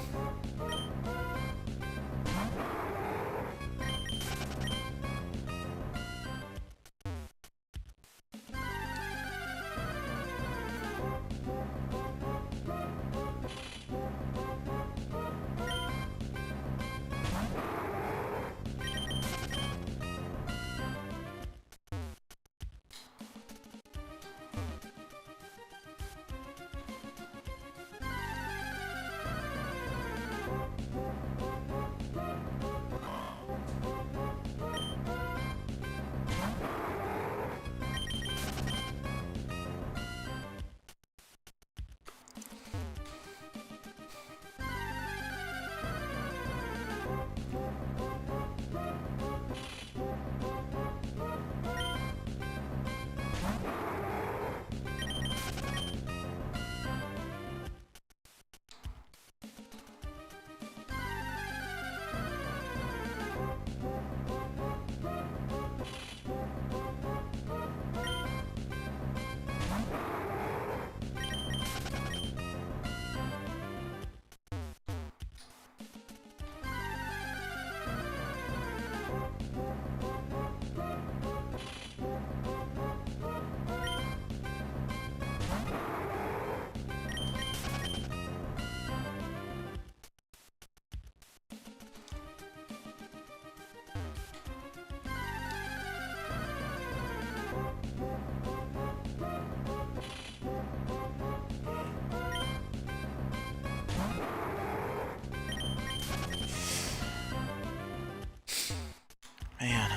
Man.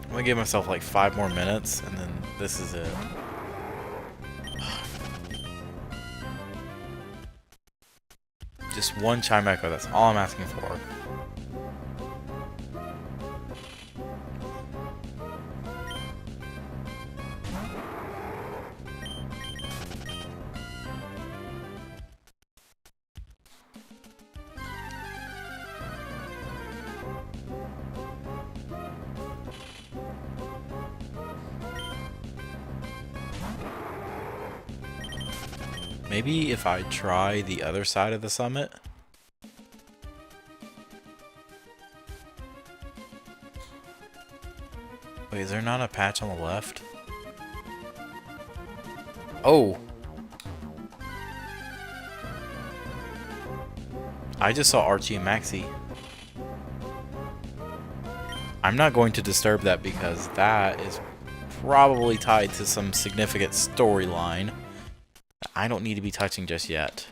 I'm gonna give myself like 5 more minutes and then this is it. Just one Chime Echo, that's all I'm asking for. Maybe if I try the other side of the summit? Wait, is there not a patch on the left? Oh! I just saw Archie and Maxie. I'm not going to disturb that because that is probably tied to some significant storyline that I don't need to be touching just yet.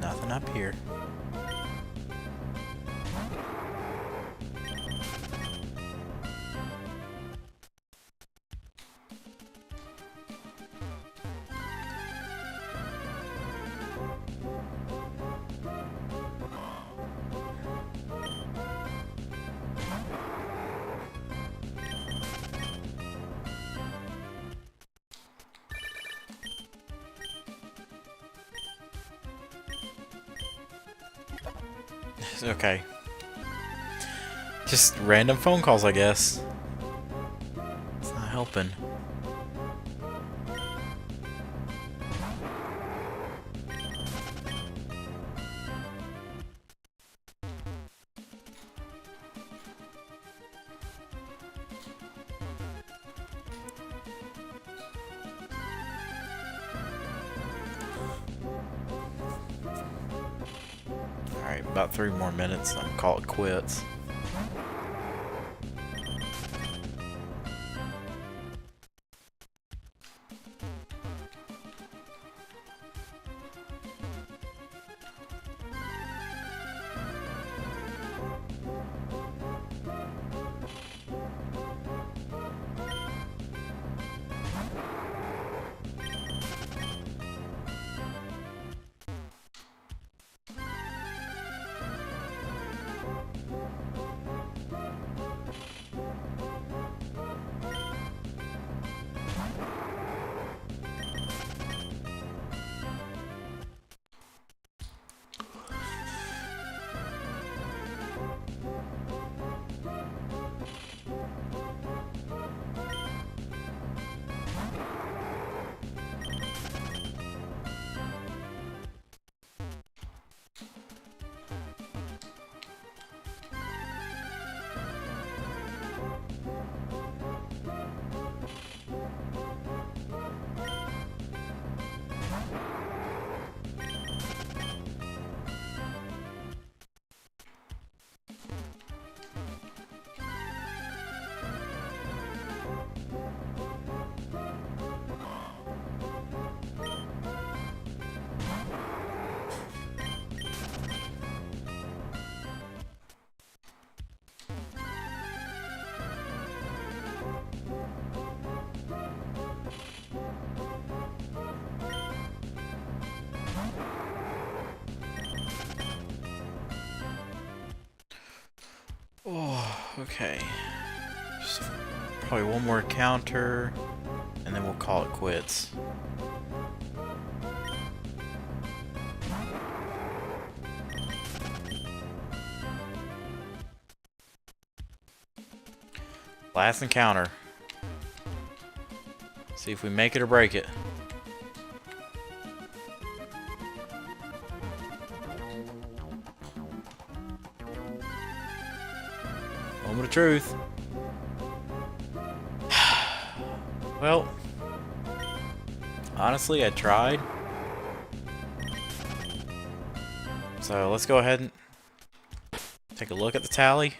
Nothing up here. Okay. Just random phone calls, I guess. It's not helping. Alright, about 3 more minutes, I'll call it quits. Oh, okay. Just probably one more encounter, and then we'll call it quits. Last encounter. See if we make it or break it. Moment of truth. Well, honestly, I tried. So let's go ahead and take a look at the tally.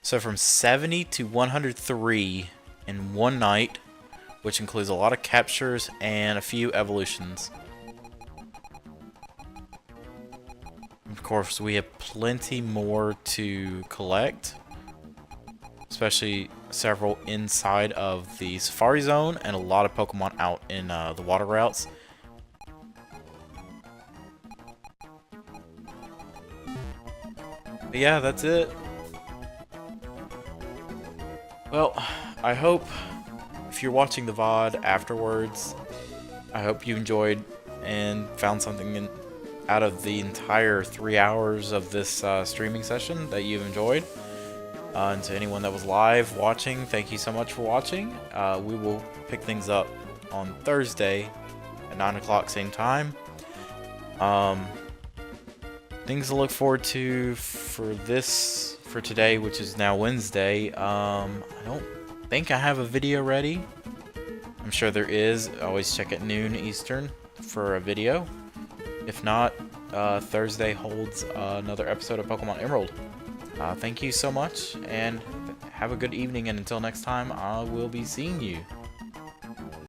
So from 70 to 103 in one night, which includes a lot of captures and a few evolutions. Of course, we have plenty more to collect, especially several inside of the Safari Zone and a lot of Pokemon out in the water routes. But yeah, that's it. Well, I hope if you're watching the VOD afterwards, I hope you enjoyed and found something out of the entire 3 hours of this streaming session that you've enjoyed. And to anyone that was live watching, thank you so much for watching. We will pick things up on Thursday at 9 o'clock same time. Things to look forward to for today, which is now Wednesday. I don't think I have a video ready. I'm sure there is. Always check at noon Eastern for a video. If not, Thursday holds another episode of Pokemon Emerald. Thank you so much, and have a good evening, and until next time, I will be seeing you.